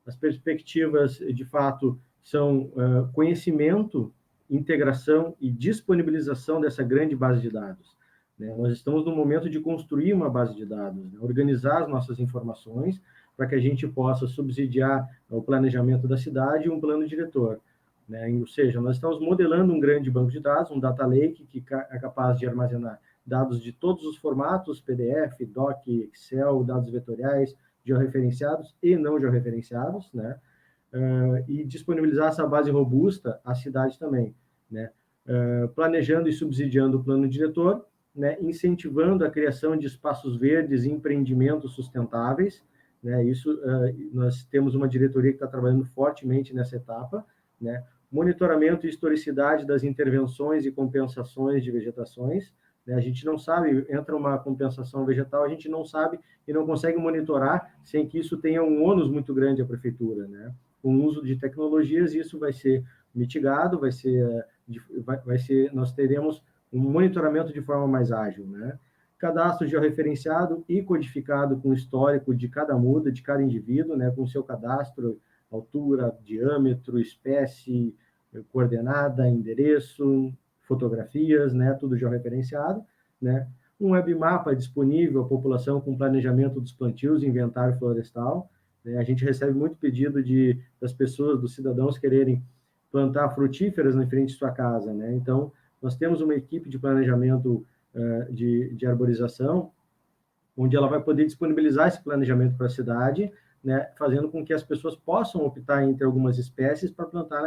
As perspectivas, de fato, são conhecimento, integração e disponibilização dessa grande base de dados, né. Nós estamos no momento de construir uma base de dados, né, organizar as nossas informações para que a gente possa subsidiar o planejamento da cidade e um plano diretor, né? Ou seja, nós estamos modelando um grande banco de dados, um data lake, que é capaz de armazenar dados de todos os formatos, PDF, DOC, Excel, dados vetoriais, georreferenciados e não georreferenciados, né? e disponibilizar essa base robusta à cidade também, né? Planejando e subsidiando o plano diretor, né? Incentivando a criação de espaços verdes e empreendimentos sustentáveis, né? Isso, nós temos uma diretoria que está trabalhando fortemente nessa etapa, né? Monitoramento e historicidade das intervenções e compensações de vegetações, né? A gente não sabe, entra uma compensação vegetal, a gente não sabe e não consegue monitorar sem que isso tenha um ônus muito grande à prefeitura, né? Com o uso de tecnologias, isso vai ser mitigado, nós teremos um monitoramento de forma mais ágil, né? Cadastro georreferenciado e codificado com o histórico de cada muda, de cada indivíduo, né? Com seu cadastro, altura, diâmetro, espécie, coordenada, endereço, fotografias, né? Tudo georreferenciado, né? Um webmapa disponível à população com planejamento dos plantios e inventário florestal, né? A gente recebe muito pedido das pessoas, dos cidadãos quererem plantar frutíferas na frente de sua casa, né? Então, nós temos uma equipe de planejamento de arborização, onde ela vai poder disponibilizar esse planejamento para a cidade, né, fazendo com que as pessoas possam optar entre algumas espécies para plantar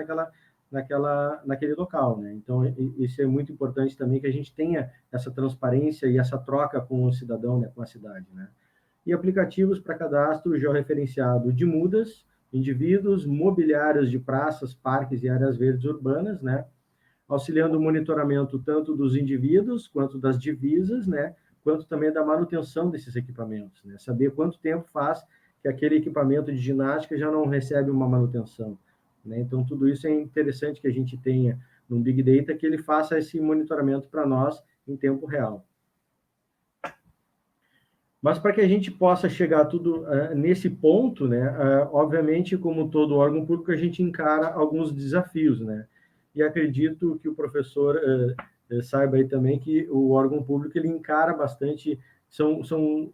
naquele local, né? Então, isso é muito importante também, que a gente tenha essa transparência e essa troca com o cidadão, né, com a cidade, né? E aplicativos para cadastro georreferenciado de mudas, indivíduos, mobiliários de praças, parques e áreas verdes urbanas, né? Auxiliando o monitoramento tanto dos indivíduos, quanto das divisas, né? Quanto também da manutenção desses equipamentos, né? Saber quanto tempo faz que aquele equipamento de ginástica já não recebe uma manutenção, né? Então, tudo isso é interessante que a gente tenha no Big Data, que ele faça esse monitoramento para nós em tempo real. Mas para que a gente possa chegar tudo nesse ponto, né, obviamente, como todo órgão público, a gente encara alguns desafios, né? E acredito que o professor saiba aí também que o órgão público ele encara bastante,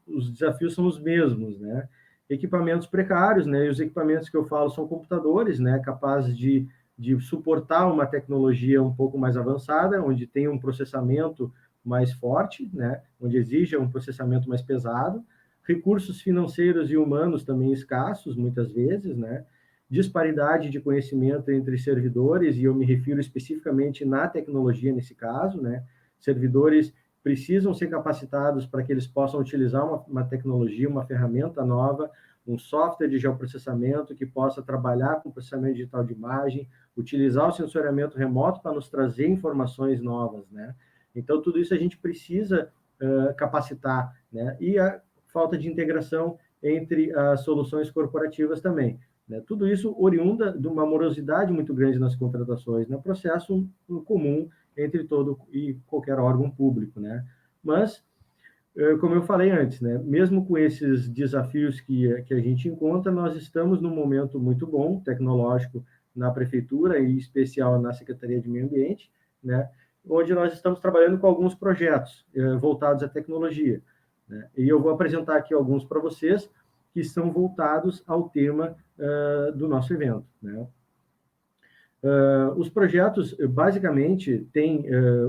os desafios são os mesmos, né? Equipamentos precários, né? E os equipamentos que eu falo são computadores, né? Capazes de suportar uma tecnologia um pouco mais avançada, onde tem um processamento mais forte, né? Onde exija um processamento mais pesado. Recursos financeiros e humanos também escassos, muitas vezes, né? Disparidade de conhecimento entre servidores, e eu me refiro especificamente na tecnologia nesse caso, né? Servidores precisam ser capacitados para que eles possam utilizar uma tecnologia, uma ferramenta nova, um software de geoprocessamento que possa trabalhar com processamento digital de imagem, utilizar o sensoriamento remoto para nos trazer informações novas, né? Então, tudo isso a gente precisa capacitar, né? E a falta de integração entre as soluções corporativas também, né? Tudo isso oriunda de uma morosidade muito grande nas contratações, no processo comum entre todo e qualquer órgão público, né? Mas, como eu falei antes, né, mesmo com esses desafios que a gente encontra, nós estamos num momento muito bom, tecnológico, na Prefeitura, e em especial na Secretaria de Meio Ambiente, né, onde nós estamos trabalhando com alguns projetos voltados à tecnologia, né? E eu vou apresentar aqui alguns para vocês, que são voltados ao tema do nosso evento, né? Os projetos, basicamente, têm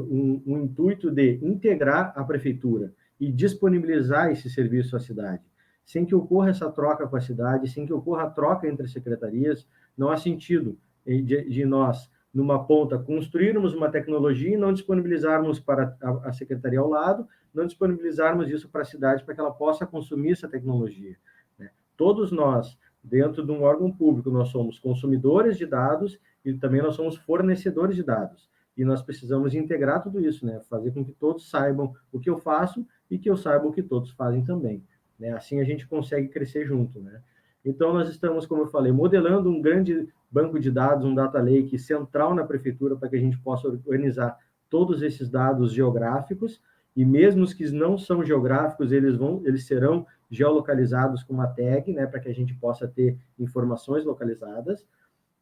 um intuito de integrar a prefeitura e disponibilizar esse serviço à cidade. Sem que ocorra essa troca com a cidade, sem que ocorra a troca entre secretarias, não há sentido de nós, numa ponta, construirmos uma tecnologia e não disponibilizarmos para a secretaria ao lado, não disponibilizarmos isso para a cidade para que ela possa consumir essa tecnologia, né? Todos nós, dentro de um órgão público, nós somos consumidores de dados e também nós somos fornecedores de dados. E nós precisamos integrar tudo isso, né? Fazer com que todos saibam o que eu faço e que eu saiba o que todos fazem também, né? Assim a gente consegue crescer junto, né? Então, nós estamos, como eu falei, modelando um grande banco de dados, um data lake central na prefeitura, para que a gente possa organizar todos esses dados geográficos, e mesmo os que não são geográficos, eles serão geolocalizados com uma tag, né, para que a gente possa ter informações localizadas.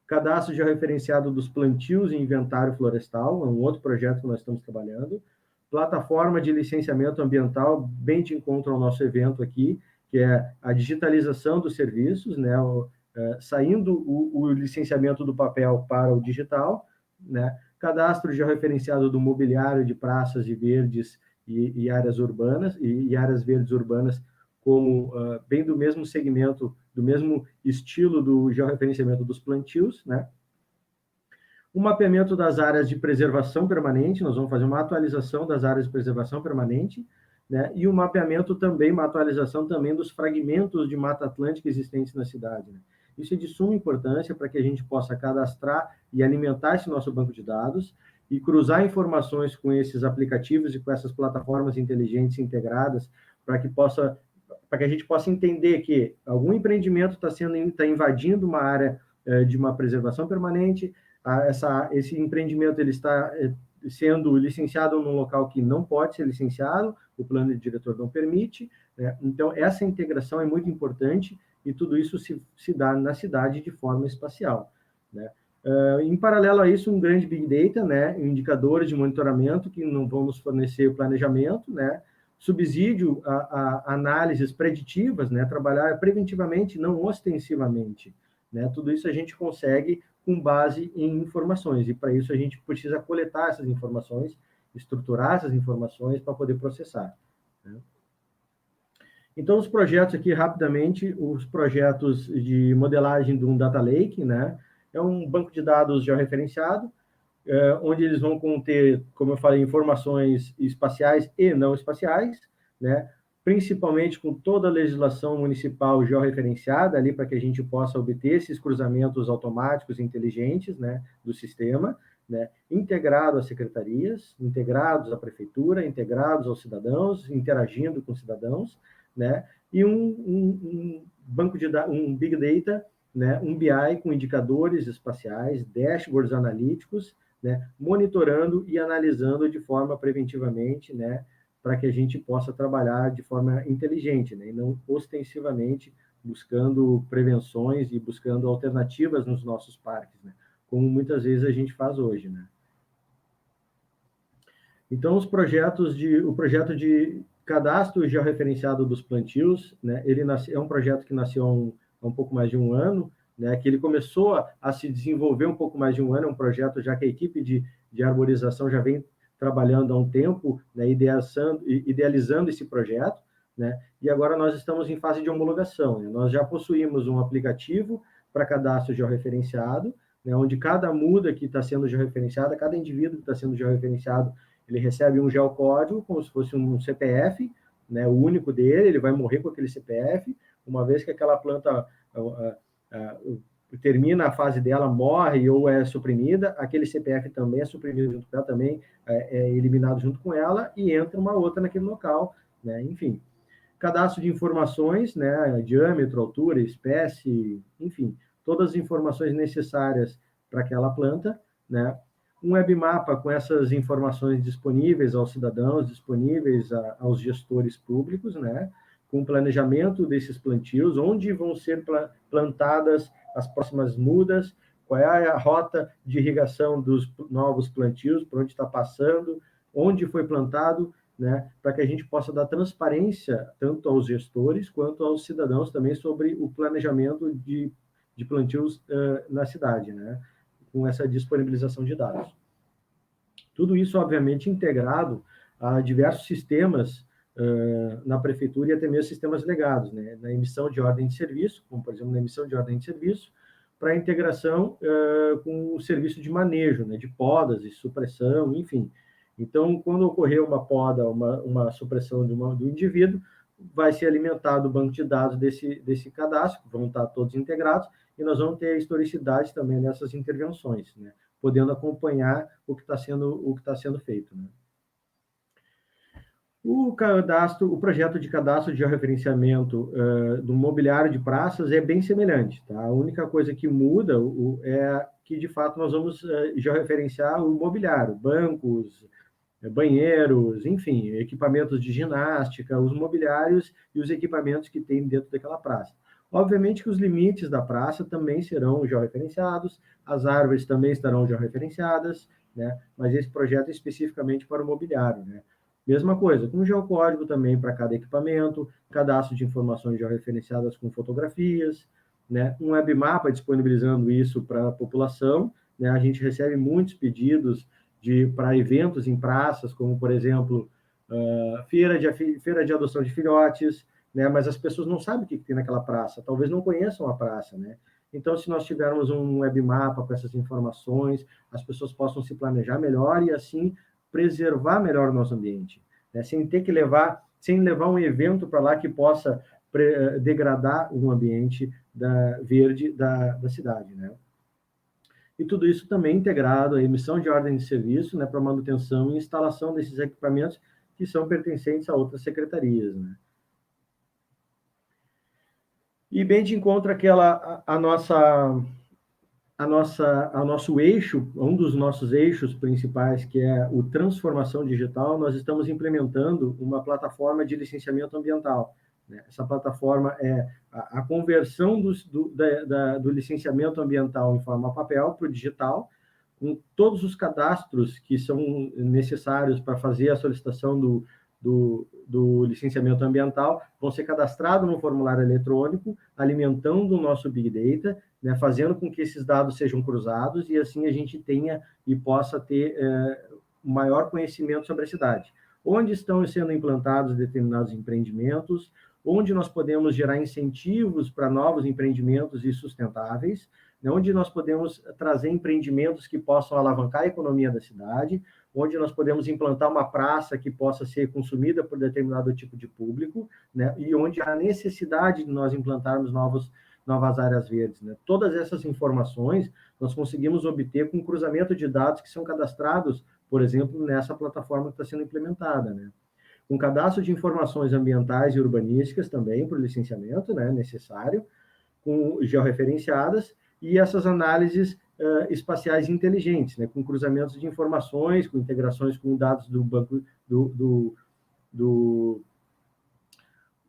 Cadastro georreferenciado dos plantios e inventário florestal, é um outro projeto que nós estamos trabalhando. Plataforma de licenciamento ambiental, bem de encontro ao nosso evento aqui, que é a digitalização dos serviços, né, saindo o licenciamento do papel para o digital, né, cadastro georreferenciado do mobiliário de praças e verdes e áreas urbanas, e áreas verdes urbanas, como bem do mesmo segmento do mesmo estilo do georreferenciamento dos plantios, né? O mapeamento das áreas de preservação permanente, nós vamos fazer uma atualização das áreas de preservação permanente, né? E o mapeamento também, uma atualização também dos fragmentos de Mata Atlântica existentes na cidade, né? Isso é de suma importância para que a gente possa cadastrar e alimentar esse nosso banco de dados e cruzar informações com esses aplicativos e com essas plataformas inteligentes integradas para que a gente possa entender que algum empreendimento está invadindo uma área de uma preservação permanente, esse empreendimento ele está sendo licenciado num local que não pode ser licenciado, o plano de diretor não permite, né? Então, essa integração é muito importante e tudo isso se dá na cidade de forma espacial, né? Em paralelo a isso, um grande Big Data, né? Indicadores de monitoramento que não vão nos fornecer o planejamento, né? Subsídio a análises preditivas, né? Trabalhar preventivamente, não ostensivamente, né? Tudo isso a gente consegue com base em informações, e para isso a gente precisa coletar essas informações, estruturar essas informações para poder processar, né? Então, os projetos aqui, rapidamente, os projetos de modelagem de um Data Lake, né? É um banco de dados georreferenciado, onde eles vão conter, como eu falei, informações espaciais e não espaciais, né? Principalmente com toda a legislação municipal georreferenciada ali para que a gente possa obter esses cruzamentos automáticos inteligentes, né, do sistema, né, integrado às secretarias, integrados à prefeitura, integrados aos cidadãos, interagindo com os cidadãos, né, e um banco de dados, um Big Data, né, um BI com indicadores espaciais, dashboards analíticos, né, monitorando e analisando de forma preventivamente, né, para que a gente possa trabalhar de forma inteligente, né, e não ostensivamente buscando prevenções e buscando alternativas nos nossos parques, né, como muitas vezes a gente faz hoje, né. Então, o projeto de cadastro georreferenciado dos plantios, né, é um projeto que nasceu há um pouco mais de um ano, né, que ele começou a se desenvolver um pouco mais de um ano, é um projeto já que a equipe de arborização já vem trabalhando há um tempo, né, idealizando esse projeto, né, e agora nós estamos em fase de homologação, né, nós já possuímos um aplicativo para cadastro georreferenciado, né, onde cada muda que está sendo georreferenciada, cada indivíduo que está sendo georreferenciado, ele recebe um geocódigo, como se fosse um CPF, né, o único dele, ele vai morrer com aquele CPF, uma vez que aquela planta termina a fase dela, morre ou é suprimida, aquele CPF também é suprimido junto com ela, também é eliminado junto com ela, e entra uma outra naquele local, né, enfim. Cadastro de informações, né, diâmetro, altura, espécie, enfim, todas as informações necessárias para aquela planta, né, um webmapa com essas informações disponíveis aos cidadãos, disponíveis aos gestores públicos, né, com o planejamento desses plantios, onde vão ser plantadas as próximas mudas, qual é a rota de irrigação dos novos plantios, por onde está passando, onde foi plantado, né, para que a gente possa dar transparência tanto aos gestores quanto aos cidadãos também sobre o planejamento de plantios na cidade, né, com essa disponibilização de dados. Tudo isso, obviamente, integrado a diversos sistemas na prefeitura e até mesmo sistemas legados, né, na emissão de ordem de serviço, como, por exemplo, na emissão de ordem de serviço, para integração com o serviço de manejo, né, de podas e supressão, enfim. Então, quando ocorrer uma poda, uma supressão do indivíduo, vai ser alimentado o banco de dados desse cadastro, vão estar todos integrados, e nós vamos ter a historicidade também nessas intervenções, né, podendo acompanhar o que está sendo feito, né. O projeto de cadastro de georreferenciamento do mobiliário de praças é bem semelhante, tá? A única coisa que muda é que, de fato, nós vamos georreferenciar o mobiliário, bancos, banheiros, enfim, equipamentos de ginástica, os mobiliários e os equipamentos que tem dentro daquela praça. Obviamente que os limites da praça também serão georreferenciados, as árvores também estarão georreferenciadas, né? Mas esse projeto é especificamente para o mobiliário, né? Mesma coisa, com geocódigo também para cada equipamento, cadastro de informações georreferenciadas com fotografias, né? Um webmapa disponibilizando isso para a população, né? A gente recebe muitos pedidos para eventos em praças, como, por exemplo, feira de adoção de filhotes, né? Mas as pessoas não sabem o que tem naquela praça, talvez não conheçam a praça, né? Então, se nós tivermos um webmapa com essas informações, as pessoas possam se planejar melhor e, assim, preservar melhor o nosso ambiente, né? Sem levar um evento para lá que possa degradar o ambiente verde da cidade, né? E tudo isso também integrado à emissão de ordem de serviço, né, para manutenção e instalação desses equipamentos que são pertencentes a outras secretarias, né? E bem de encontro ao nosso eixo, um dos nossos eixos principais, que é o transformação digital, nós estamos implementando uma plataforma de licenciamento ambiental, né? Essa plataforma é a conversão do licenciamento ambiental em forma papel para o digital, com todos os cadastros que são necessários para fazer a solicitação do licenciamento ambiental, vão ser cadastrados no formulário eletrônico, alimentando o nosso Big Data, né, fazendo com que esses dados sejam cruzados e assim a gente tenha e possa ter maior conhecimento sobre a cidade. Onde estão sendo implantados determinados empreendimentos, onde nós podemos gerar incentivos para novos empreendimentos e sustentáveis, né, onde nós podemos trazer empreendimentos que possam alavancar a economia da cidade, onde nós podemos implantar uma praça que possa ser consumida por determinado tipo de público, né, e onde há necessidade de nós implantarmos novas áreas verdes, né? Todas essas informações nós conseguimos obter com cruzamento de dados que são cadastrados, por exemplo, nessa plataforma que está sendo implementada, né? Um cadastro de informações ambientais e urbanísticas também para o licenciamento, né, necessário, com georreferenciadas, e essas análises espaciais inteligentes, né, com cruzamentos de informações, com integrações com dados do banco do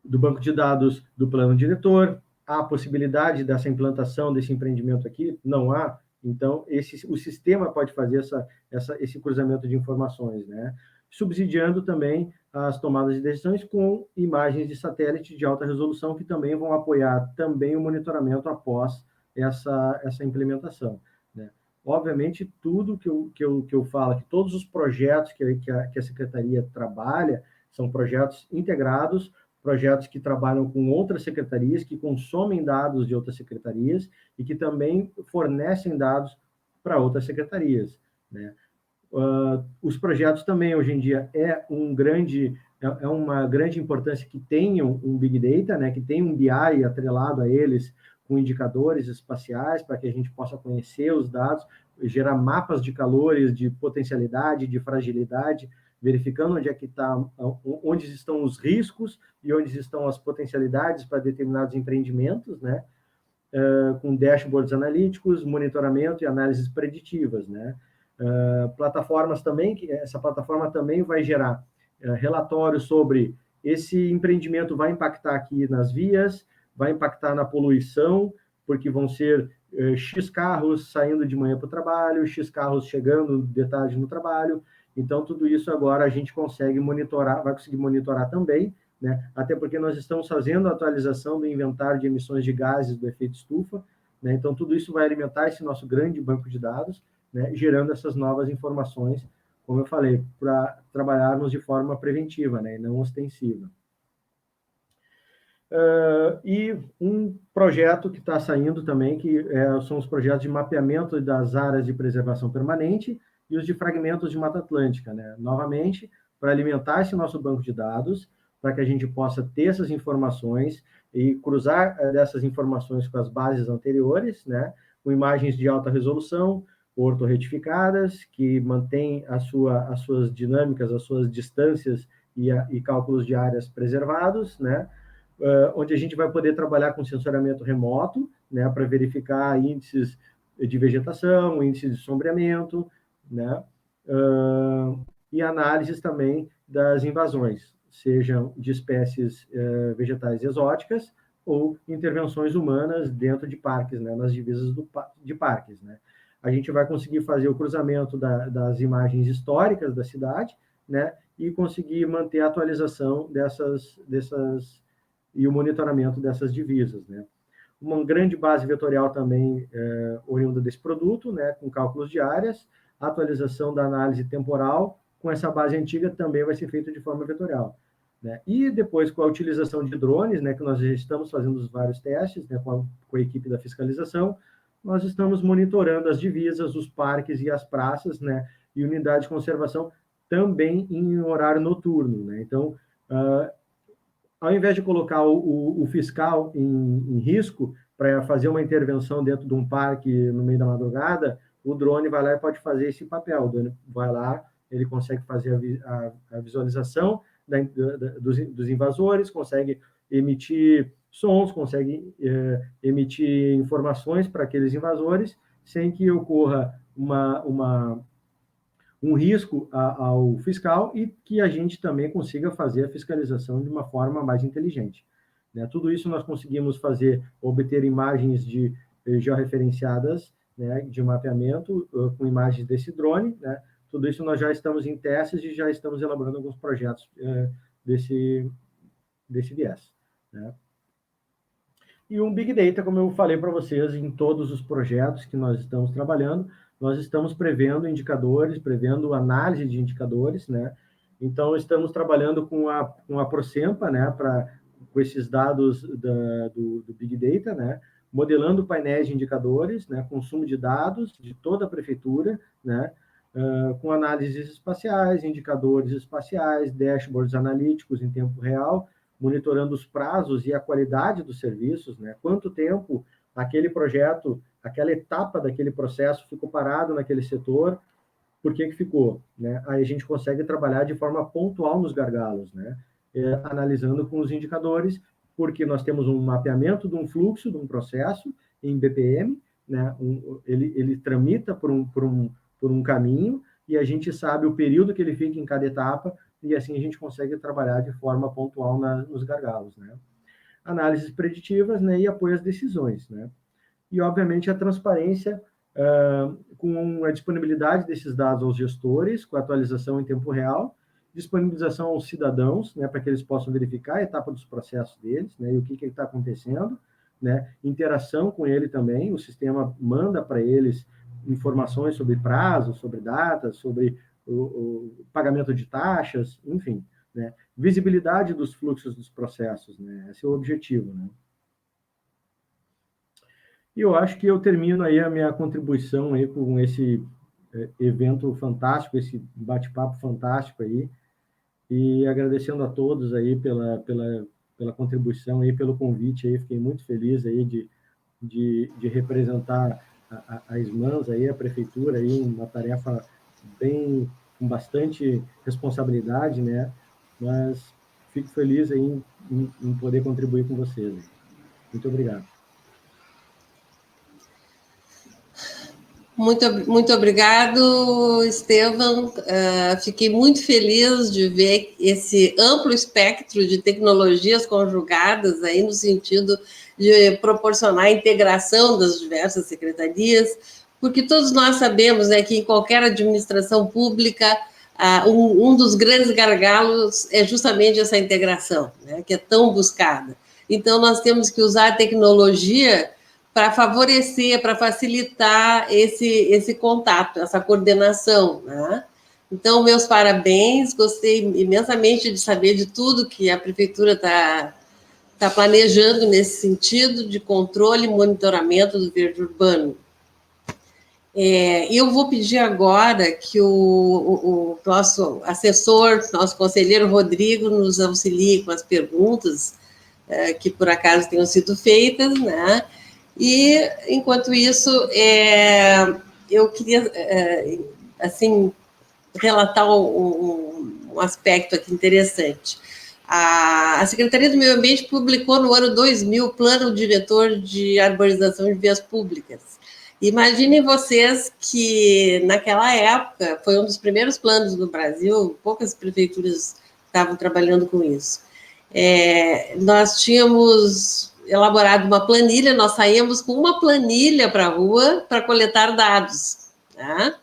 banco de dados do plano diretor. Há possibilidade dessa implantação desse empreendimento aqui? Não há. Então, o sistema pode fazer esse cruzamento de informações, né? Subsidiando também as tomadas de decisões com imagens de satélite de alta resolução, que também vão apoiar também o monitoramento após essa implementação, né? Obviamente, tudo que eu falo, que todos os projetos que a Secretaria trabalha são projetos integrados, projetos que trabalham com outras secretarias, que consomem dados de outras secretarias e que também fornecem dados para outras secretarias, né? Os projetos também, hoje em dia, é uma grande importância que tenham um Big Data, né, que tenham um BI atrelado a eles, com indicadores espaciais, para que a gente possa conhecer os dados, gerar mapas de calores, de potencialidade, de fragilidade, verificando onde estão os riscos e onde estão as potencialidades para determinados empreendimentos, né, com dashboards analíticos, monitoramento e análises preditivas, né. Plataformas também, essa plataforma também vai gerar relatórios sobre esse empreendimento vai impactar aqui nas vias, vai impactar na poluição, porque vão ser X carros saindo de manhã para o trabalho, X carros chegando de tarde no trabalho. Então, tudo isso agora a gente consegue monitorar, vai conseguir monitorar também, né? Até porque nós estamos fazendo a atualização do inventário de emissões de gases do efeito estufa, né? Então, tudo isso vai alimentar esse nosso grande banco de dados, né, gerando essas novas informações, como eu falei, para trabalharmos de forma preventiva, né, e não ostensiva. E um projeto que está saindo também, que são os projetos de mapeamento das áreas de preservação permanente e os de fragmentos de Mata Atlântica, né, novamente, para alimentar esse nosso banco de dados, para que a gente possa ter essas informações e cruzar dessas informações com as bases anteriores, né, com imagens de alta resolução, ortorretificadas, que mantêm as suas dinâmicas, as suas distâncias e cálculos de áreas preservados, né? Onde a gente vai poder trabalhar com sensoriamento remoto, né, para verificar índices de vegetação, índices de sombreamento, né? E análises também das invasões, sejam de espécies vegetais exóticas ou intervenções humanas dentro de parques, né, nas divisas de parques, né? A gente vai conseguir fazer o cruzamento das imagens históricas da cidade, né, e conseguir manter a atualização dessas e o monitoramento dessas divisas, né. Uma grande base vetorial também oriunda desse produto, né, com cálculos de áreas, atualização da análise temporal, com essa base antiga também vai ser feita de forma vetorial. né? E depois, com a utilização de drones, né, que nós já estamos fazendo os vários testes, né, com a equipe da fiscalização, nós estamos monitorando as divisas, os parques e as praças, né, e unidade de conservação também em horário noturno, né? Então, ao invés de colocar o fiscal em risco para fazer uma intervenção dentro de um parque no meio da madrugada, o drone vai lá e pode fazer esse papel. O drone vai lá, ele consegue fazer a visualização dos invasores, consegue emitir sons, consegue emitir informações para aqueles invasores, sem que ocorra um risco ao fiscal e que a gente também consiga fazer a fiscalização de uma forma mais inteligente, né? Tudo isso nós conseguimos fazer, obter imagens georreferenciadas, né, de mapeamento com imagens desse drone, né? Tudo isso nós já estamos em testes e já estamos elaborando alguns projetos desse viés, né? E um Big Data, como eu falei para vocês, em todos os projetos que nós estamos trabalhando, nós estamos prevendo indicadores, prevendo análise de indicadores, né? Então, estamos trabalhando com a Procempa, né, com esses dados do Big Data, né, modelando painéis de indicadores, né, consumo de dados de toda a prefeitura, né, com análises espaciais, indicadores espaciais, dashboards analíticos em tempo real, monitorando os prazos e a qualidade dos serviços, né? Quanto tempo aquele projeto, aquela etapa daquele processo ficou parado naquele setor, por que ficou, né? Aí a gente consegue trabalhar de forma pontual nos gargalos, né? Analisando com os indicadores, porque nós temos um mapeamento de um fluxo, de um processo em BPM, né? Ele tramita por um caminho e a gente sabe o período que ele fica em cada etapa e assim a gente consegue trabalhar de forma pontual nos gargalos, né? Análises preditivas, né, e apoio às decisões, né? E, obviamente, a transparência com a disponibilidade desses dados aos gestores, com a atualização em tempo real, disponibilização aos cidadãos, né, para que eles possam verificar a etapa dos processos deles, né, e o que está acontecendo, né, interação com ele também, o sistema manda para eles informações sobre prazos, sobre datas, sobre o pagamento de taxas, enfim, né, visibilidade dos fluxos dos processos, né, esse é o objetivo, né. E eu acho que eu termino aí a minha contribuição aí com esse evento fantástico, esse bate-papo fantástico aí, e agradecendo a todos aí pela contribuição aí, pelo convite aí, fiquei muito feliz aí de representar a SMANS aí, a prefeitura aí, uma tarefa com bastante responsabilidade, né, mas fico feliz aí em poder contribuir com vocês. Muito obrigado. Muito obrigado, Estevam. Fiquei muito feliz de ver esse amplo espectro de tecnologias conjugadas aí no sentido de proporcionar a integração das diversas secretarias, porque todos nós sabemos, né, que em qualquer administração pública um dos grandes gargalos é justamente essa integração, né, que é tão buscada. Então, nós temos que usar a tecnologia para favorecer, para facilitar esse contato, essa coordenação, né? Então, meus parabéns, gostei imensamente de saber de tudo que a prefeitura está planejando nesse sentido de controle e monitoramento do verde urbano. Eu vou pedir agora que o nosso assessor, nosso conselheiro Rodrigo, nos auxilie com as perguntas que, por acaso, tenham sido feitas, né? E, enquanto isso, eu queria, assim, relatar um aspecto aqui interessante. A Secretaria do Meio Ambiente publicou no ano 2000 o Plano Diretor de Arborização de Vias Públicas. Imaginem vocês que, naquela época, foi um dos primeiros planos no Brasil, poucas prefeituras estavam trabalhando com isso. Nós tínhamos elaborado uma planilha, nós saímos com uma planilha para a rua para coletar dados, né?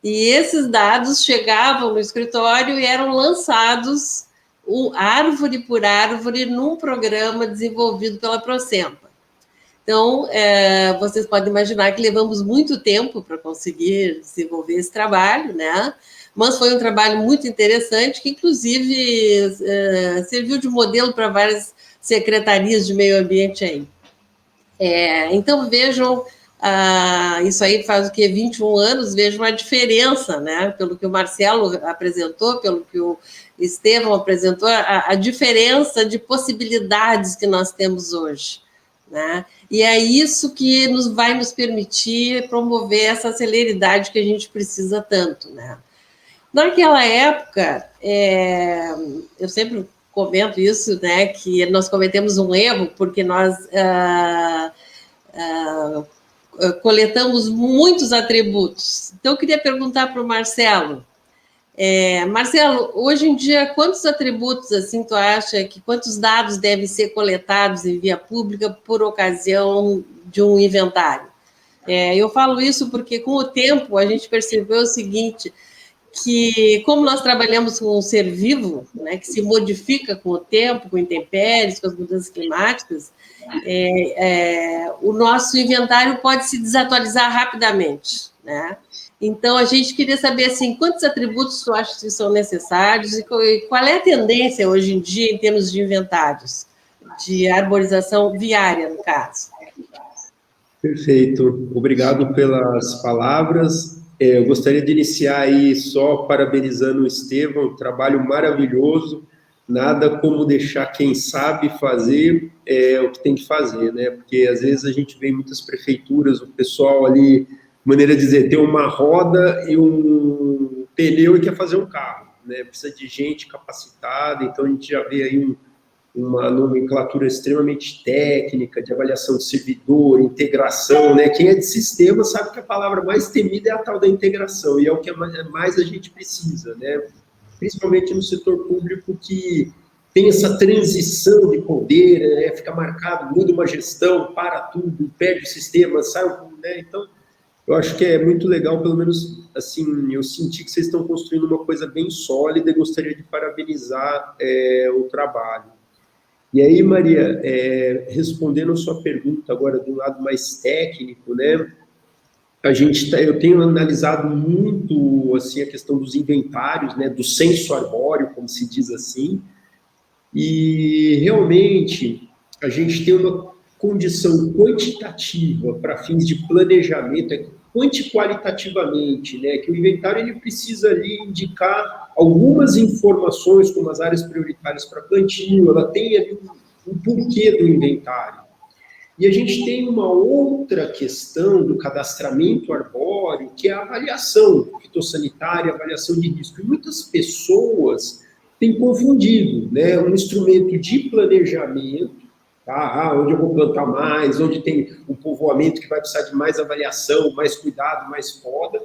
E esses dados chegavam no escritório e eram lançados árvore por árvore num programa desenvolvido pela Procempa. Então, vocês podem imaginar que levamos muito tempo para conseguir desenvolver esse trabalho, né? Mas foi um trabalho muito interessante, que inclusive serviu de modelo para várias secretarias de meio ambiente aí. Então, vejam, isso aí faz o quê? 21 anos, vejam a diferença, né? Pelo que o Marcelo apresentou, pelo que o Estevão apresentou, a diferença de possibilidades que nós temos hoje, né? E é isso que vai nos permitir promover essa celeridade que a gente precisa tanto, né? Naquela época, eu sempre comento isso, né, que nós cometemos um erro, porque nós coletamos muitos atributos. Então, eu queria perguntar para o Marcelo. Marcelo, hoje em dia, quantos atributos, assim, tu acha que quantos dados devem ser coletados em via pública por ocasião de um inventário? Eu falo isso porque, com o tempo, a gente percebeu o seguinte, que como nós trabalhamos com um ser vivo, né, que se modifica com o tempo, com intempéries, com as mudanças climáticas, o nosso inventário pode se desatualizar rapidamente, né? Então, a gente queria saber, assim, quantos atributos tu acha que são necessários e qual é a tendência hoje em dia em termos de inventários, de arborização viária, no caso. Perfeito. Obrigado pelas palavras. Eu gostaria de iniciar aí só parabenizando o Estevão, um trabalho maravilhoso. Nada como deixar quem sabe fazer o que tem que fazer, né? Porque às vezes a gente vê em muitas prefeituras, o pessoal ali, maneira de dizer, tem uma roda e um pneu e quer fazer um carro, né? Precisa de gente capacitada, então a gente já vê aí uma nomenclatura extremamente técnica, de avaliação de servidor, integração, né? Quem é de sistema sabe que a palavra mais temida é a tal da integração, e é o que mais a gente precisa, né? Principalmente no setor público, que tem essa transição de poder, fica marcado, muda uma gestão, para tudo, perde o sistema, sai, né? Então, eu acho que é muito legal, pelo menos, assim, eu senti que vocês estão construindo uma coisa bem sólida e gostaria de parabenizar o trabalho. E aí, Maria, respondendo a sua pergunta agora do lado mais técnico, né, eu tenho analisado muito, assim, a questão dos inventários, né, do censo arbóreo, como se diz assim, e realmente a gente tem uma condição quantitativa para fins de planejamento, quanti-qualitativamente, né, que o inventário ele precisa ali indicar algumas informações, como as áreas prioritárias para plantio, ela tem ali um porquê do inventário. E a gente tem uma outra questão do cadastramento arbóreo, que é a avaliação fitossanitária, a avaliação de risco. E muitas pessoas têm confundido, né, um instrumento de planejamento, tá? Onde eu vou plantar mais, onde tem um povoamento que vai precisar de mais avaliação, mais cuidado, mais poda,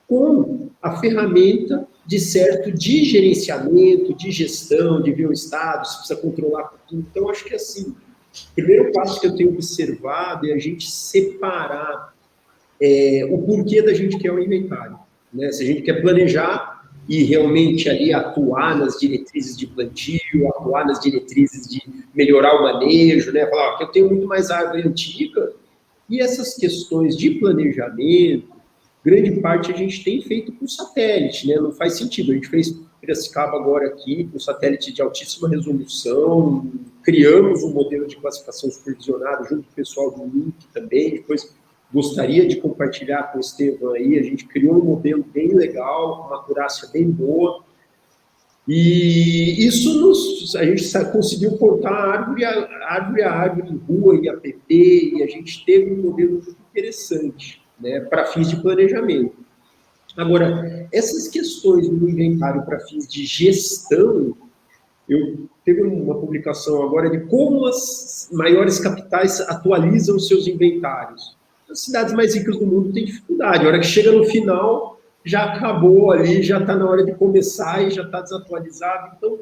com a ferramenta de gerenciamento, de gestão, de ver o estado, se precisa controlar tudo. Então, acho que assim, o primeiro passo que eu tenho observado é a gente separar o porquê da gente quer o inventário, né? Se a gente quer planejar e realmente ali atuar nas diretrizes de plantio, atuar nas diretrizes de melhorar o manejo, né? Falar, que eu tenho muito mais árvore antiga, e essas questões de planejamento, grande parte a gente tem feito com satélite, né? Não faz sentido. A gente fez Piracicaba agora aqui, com satélite de altíssima resolução, criamos um modelo de classificação supervisionado junto com o pessoal do INC também, depois gostaria de compartilhar com o Estevão aí, a gente criou um modelo bem legal, uma acurácia bem boa, e isso a gente conseguiu cortar árvore a árvore, rua e app, e a gente teve um modelo muito interessante, né, para fins de planejamento. Agora, essas questões do inventário para fins de gestão, eu teve uma publicação agora de como as maiores capitais atualizam seus inventários. As cidades mais ricas do mundo têm dificuldade. A hora que chega no final, já acabou ali, já está na hora de começar e já está desatualizado. Então,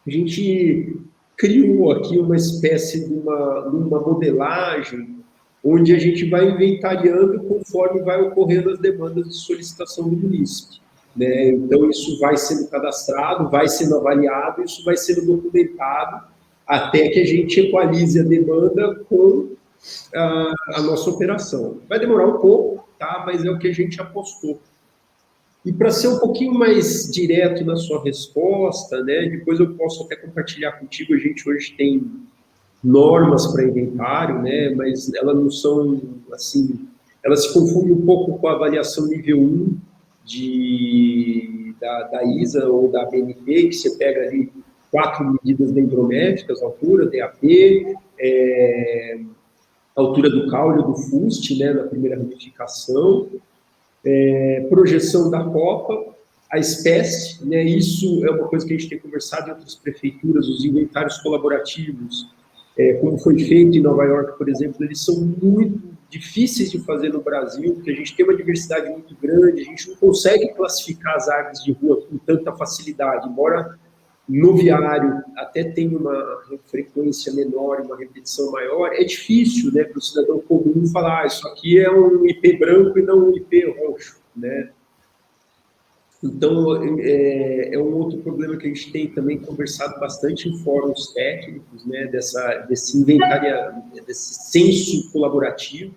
a gente criou aqui uma espécie de uma modelagem onde a gente vai inventariando conforme vai ocorrendo as demandas de solicitação do munícipe, né? Então, isso vai sendo cadastrado, vai sendo avaliado, isso vai sendo documentado até que a gente equalize a demanda com a nossa operação. Vai demorar um pouco, tá? Mas é o que a gente apostou. E para ser um pouquinho mais direto na sua resposta, né, depois eu posso até compartilhar contigo, a gente hoje tem normas para inventário, né, mas elas não são, assim, elas se confundem um pouco com a avaliação nível 1 da ISA ou da BNT, que você pega ali 4 medidas dendrométricas, altura, DAP, altura do caule do fuste, né, na primeira ramificação, projeção da copa, a espécie, né, isso é uma coisa que a gente tem conversado em outras prefeituras, os inventários colaborativos, como foi feito em Nova York, por exemplo, eles são muito difíceis de fazer no Brasil, porque a gente tem uma diversidade muito grande, a gente não consegue classificar as árvores de rua com tanta facilidade, embora no viário até tenha uma frequência menor, uma repetição maior, é difícil, né, para o cidadão comum falar, isso aqui é um IP branco e não um IP roxo, né? Então, é um outro problema que a gente tem também conversado bastante em fóruns técnicos, né, desse inventário, desse senso colaborativo,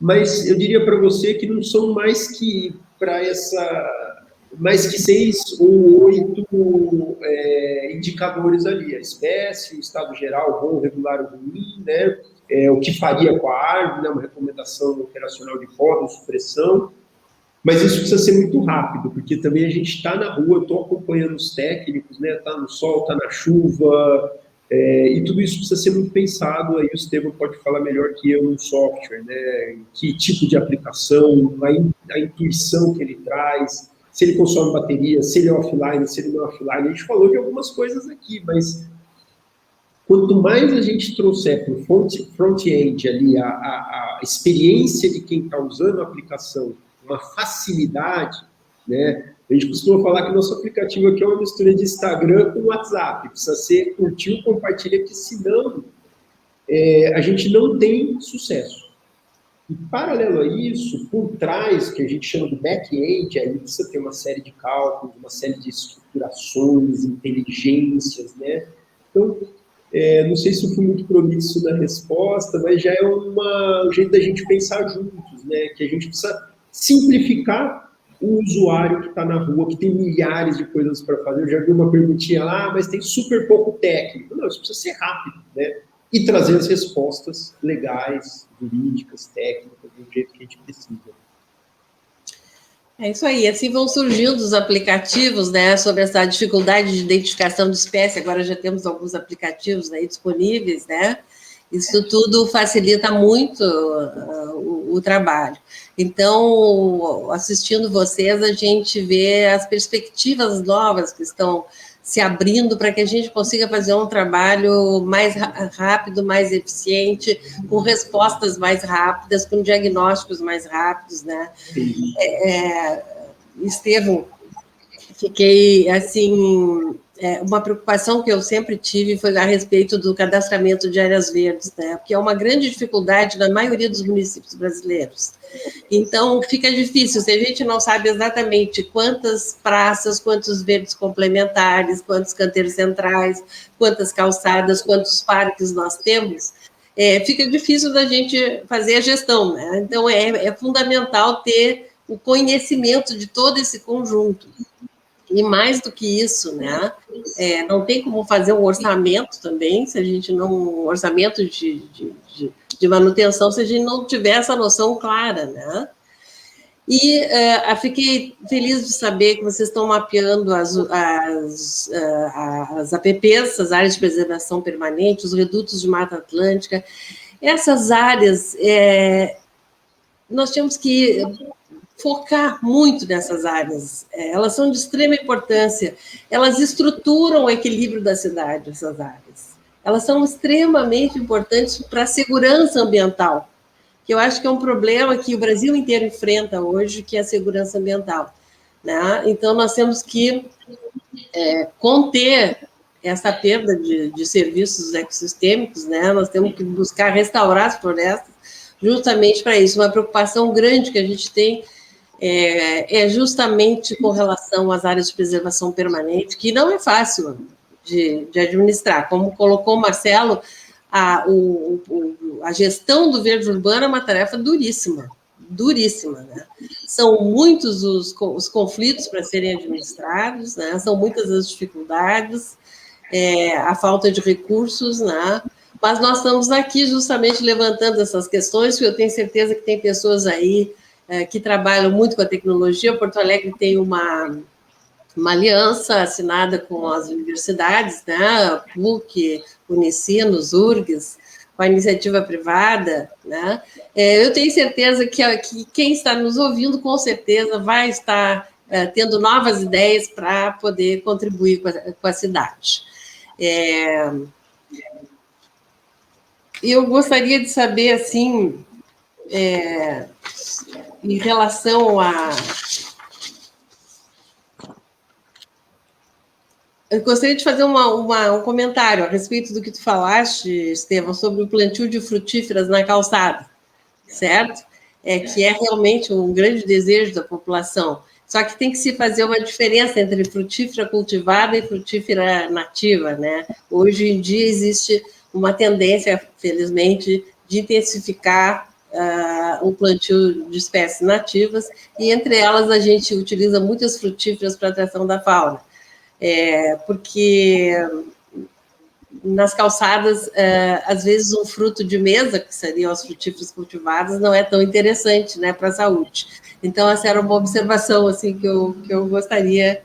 mas eu diria para você que não são mais que 6 ou 8 indicadores ali, a espécie, o estado geral, bom, regular ou ruim, né, o que faria com a árvore, né, uma recomendação operacional de poda, supressão, mas isso precisa ser muito rápido, porque também a gente está na rua, estou acompanhando os técnicos, né, está no sol, está na chuva, e tudo isso precisa ser muito pensado, aí o Estevam pode falar melhor que eu no software, né, que tipo de aplicação, a intuição que ele traz, se ele consome bateria, se ele é offline, se ele não é offline. A gente falou de algumas coisas aqui, mas quanto mais a gente trouxer para o front-end ali a experiência de quem está usando a aplicação, uma facilidade, né? A gente costuma falar que o nosso aplicativo aqui é uma mistura de Instagram com WhatsApp, precisa ser curtir, compartilha, porque senão a gente não tem sucesso. E, paralelo a isso, por trás, que a gente chama de back-end, aí precisa ter uma série de cálculos, uma série de estruturações, inteligências, né? Então, não sei se eu fui muito prolixo na resposta, mas já é um jeito da gente pensar juntos, né? Que a gente precisa simplificar o usuário que está na rua, que tem milhares de coisas para fazer. Eu já vi uma perguntinha lá, mas tem super pouco técnico. Não, isso precisa ser rápido, né? E trazer as respostas legais, jurídicas, técnicas, do jeito que a gente precisa. É isso aí, assim vão surgindo os aplicativos, né, sobre essa dificuldade de identificação de espécie. Agora já temos alguns aplicativos aí disponíveis, né? Isso tudo facilita muito o trabalho. Então, assistindo vocês, a gente vê as perspectivas novas que estão se abrindo para que a gente consiga fazer um trabalho mais rápido, mais eficiente, com respostas mais rápidas, com diagnósticos mais rápidos, né? Estevam, fiquei, assim, uma preocupação que eu sempre tive foi a respeito do cadastramento de áreas verdes, né? Porque é uma grande dificuldade na maioria dos municípios brasileiros. Então, fica difícil, se a gente não sabe exatamente quantas praças, quantos verdes complementares, quantos canteiros centrais, quantas calçadas, quantos parques nós temos, fica difícil da gente fazer a gestão, né? Então, é fundamental ter o conhecimento de todo esse conjunto. E mais do que isso, né? Não tem como fazer um orçamento também, se a gente não... Um orçamento de manutenção, se a gente não tiver essa noção clara, né? E fiquei feliz de saber que vocês estão mapeando as APPs, as áreas de preservação permanente, os redutos de Mata Atlântica. Essas áreas, nós temos que focar muito nessas áreas, elas são de extrema importância, elas estruturam o equilíbrio da cidade, essas áreas. Elas são extremamente importantes para a segurança ambiental, que eu acho que é um problema que o Brasil inteiro enfrenta hoje, que é a segurança ambiental, né? Então, nós temos que conter essa perda de serviços ecossistêmicos, né? Nós temos que buscar restaurar as florestas justamente para isso. Uma preocupação grande que a gente tem justamente com relação às áreas de preservação permanente, que não é fácil de administrar. Como colocou o Marcelo, a gestão do verde urbano é uma tarefa duríssima, né? São muitos os conflitos para serem administrados, né? São muitas as dificuldades, a falta de recursos, né? Mas nós estamos aqui justamente levantando essas questões, porque eu tenho certeza que tem pessoas aí que trabalham muito com a tecnologia. Porto Alegre tem uma aliança assinada com as universidades, né? PUC, Unicinos, URGS, com a iniciativa privada, né? Eu tenho certeza que quem está nos ouvindo, com certeza, vai estar tendo novas ideias para poder contribuir com a cidade. Eu gostaria de saber, assim, em relação a... Eu gostaria de fazer um comentário a respeito do que tu falaste, Estevão, sobre o plantio de frutíferas na calçada, certo? Que é realmente um grande desejo da população. Só que tem que se fazer uma diferença entre frutífera cultivada e frutífera nativa, né? Hoje em dia existe uma tendência, felizmente, de intensificar o plantio de espécies nativas, e entre elas a gente utiliza muitas frutíferas para a atração da fauna. Porque nas calçadas, às vezes um fruto de mesa, que seriam as frutíferas cultivadas, não é tão interessante, né, para a saúde. Então, essa era uma observação assim, que eu gostaria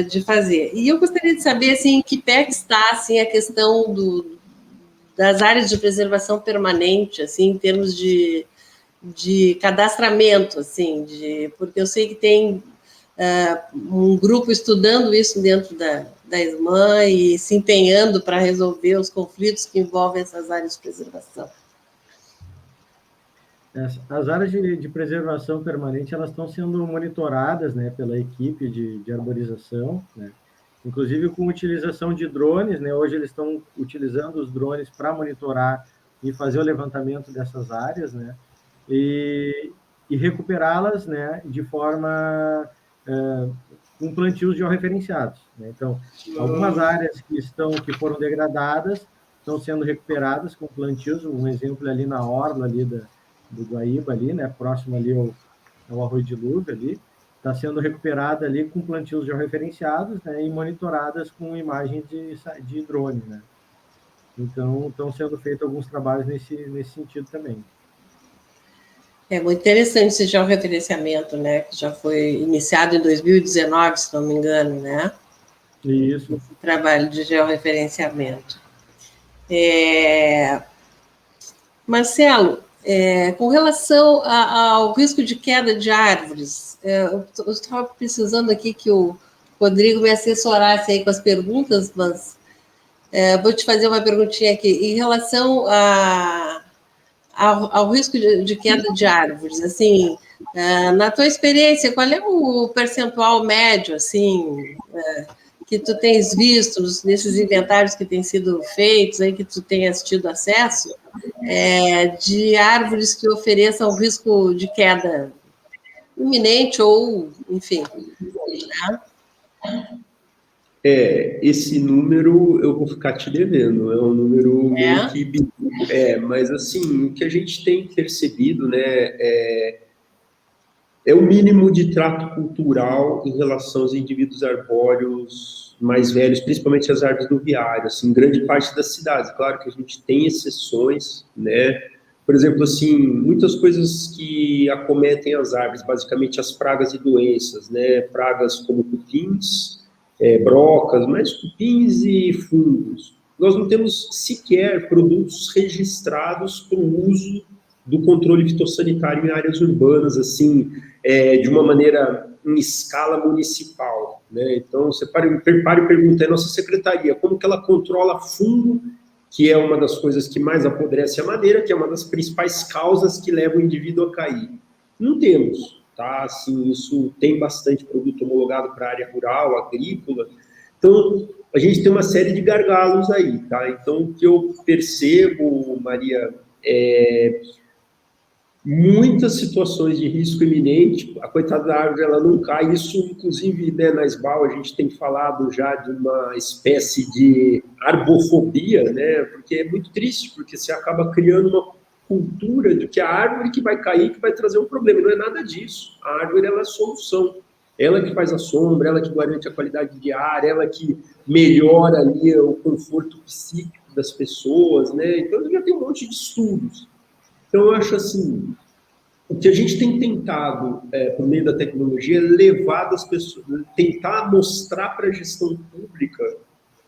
de fazer. E eu gostaria de saber assim, em que pé que está assim, a questão das áreas de preservação permanente, assim, em termos de cadastramento, assim, porque eu sei que tem um grupo estudando isso dentro da ISMAN e se empenhando para resolver os conflitos que envolvem essas áreas de preservação. As áreas de preservação permanente, elas estão sendo monitoradas, né, pela equipe de arborização, né, inclusive com utilização de drones, né, hoje eles estão utilizando os drones para monitorar e fazer o levantamento dessas áreas, né, e recuperá-las, né, de forma com plantios georreferenciados, né? Então, algumas áreas que foram degradadas estão sendo recuperadas com plantios. Um exemplo ali na orla ali do Guaíba ali, né, próximo ali ao Arroio de Luva ali, está sendo recuperada ali com plantios georreferenciados, né, e monitoradas com imagens de drone, né? Então, estão sendo feitos alguns trabalhos nesse sentido também. É muito interessante esse georreferenciamento, né, que já foi iniciado em 2019, se não me engano, né? Isso. Esse trabalho de georreferenciamento. Marcelo, com relação ao risco de queda de árvores, eu estava precisando aqui que o Rodrigo me assessorasse aí com as perguntas, mas vou te fazer uma perguntinha aqui. Em relação ao risco de queda de árvores, assim, na tua experiência, qual é o percentual médio, assim, que tu tens visto nesses inventários que têm sido feitos, aí que tu tenhas tido acesso, de árvores que ofereçam risco de queda iminente ou, enfim, né? Esse número eu vou ficar te devendo, é um número meio que... mas assim, o que a gente tem percebido, né, é o mínimo de trato cultural em relação aos indivíduos arbóreos mais velhos, principalmente as árvores do viário, assim, em grande parte das cidades. Claro que a gente tem exceções, né? Por exemplo, assim, muitas coisas que acometem as árvores, basicamente as pragas e doenças, né? Pragas como cupins, brocas, mas cupins e fungos. Nós não temos sequer produtos registrados para o uso do controle fitossanitário em áreas urbanas, assim, de uma maneira em escala municipal, né? Então, você para e pergunta à nossa secretaria como que ela controla fungo, que é uma das coisas que mais apodrece a madeira, que é uma das principais causas que leva o indivíduo a cair. Não temos, tá? Assim, isso tem bastante produto homologado para a área rural, agrícola. Então, a gente tem uma série de gargalos aí, tá? Então, o que eu percebo, Maria, muitas situações de risco iminente, a coitada da árvore ela não cai, isso inclusive, né, na SBAL a gente tem falado já de uma espécie de arbofobia, né, porque é muito triste, porque você acaba criando uma cultura de que a árvore que vai cair que vai trazer um problema, não é nada disso, a árvore ela é a solução, ela que faz a sombra, ela que garante a qualidade de ar, ela que melhora ali o conforto psíquico das pessoas, né, então já tem um monte de estudos. Então, eu acho assim, o que a gente tem tentado, por meio da tecnologia, é levar das pessoas, tentar mostrar para a gestão pública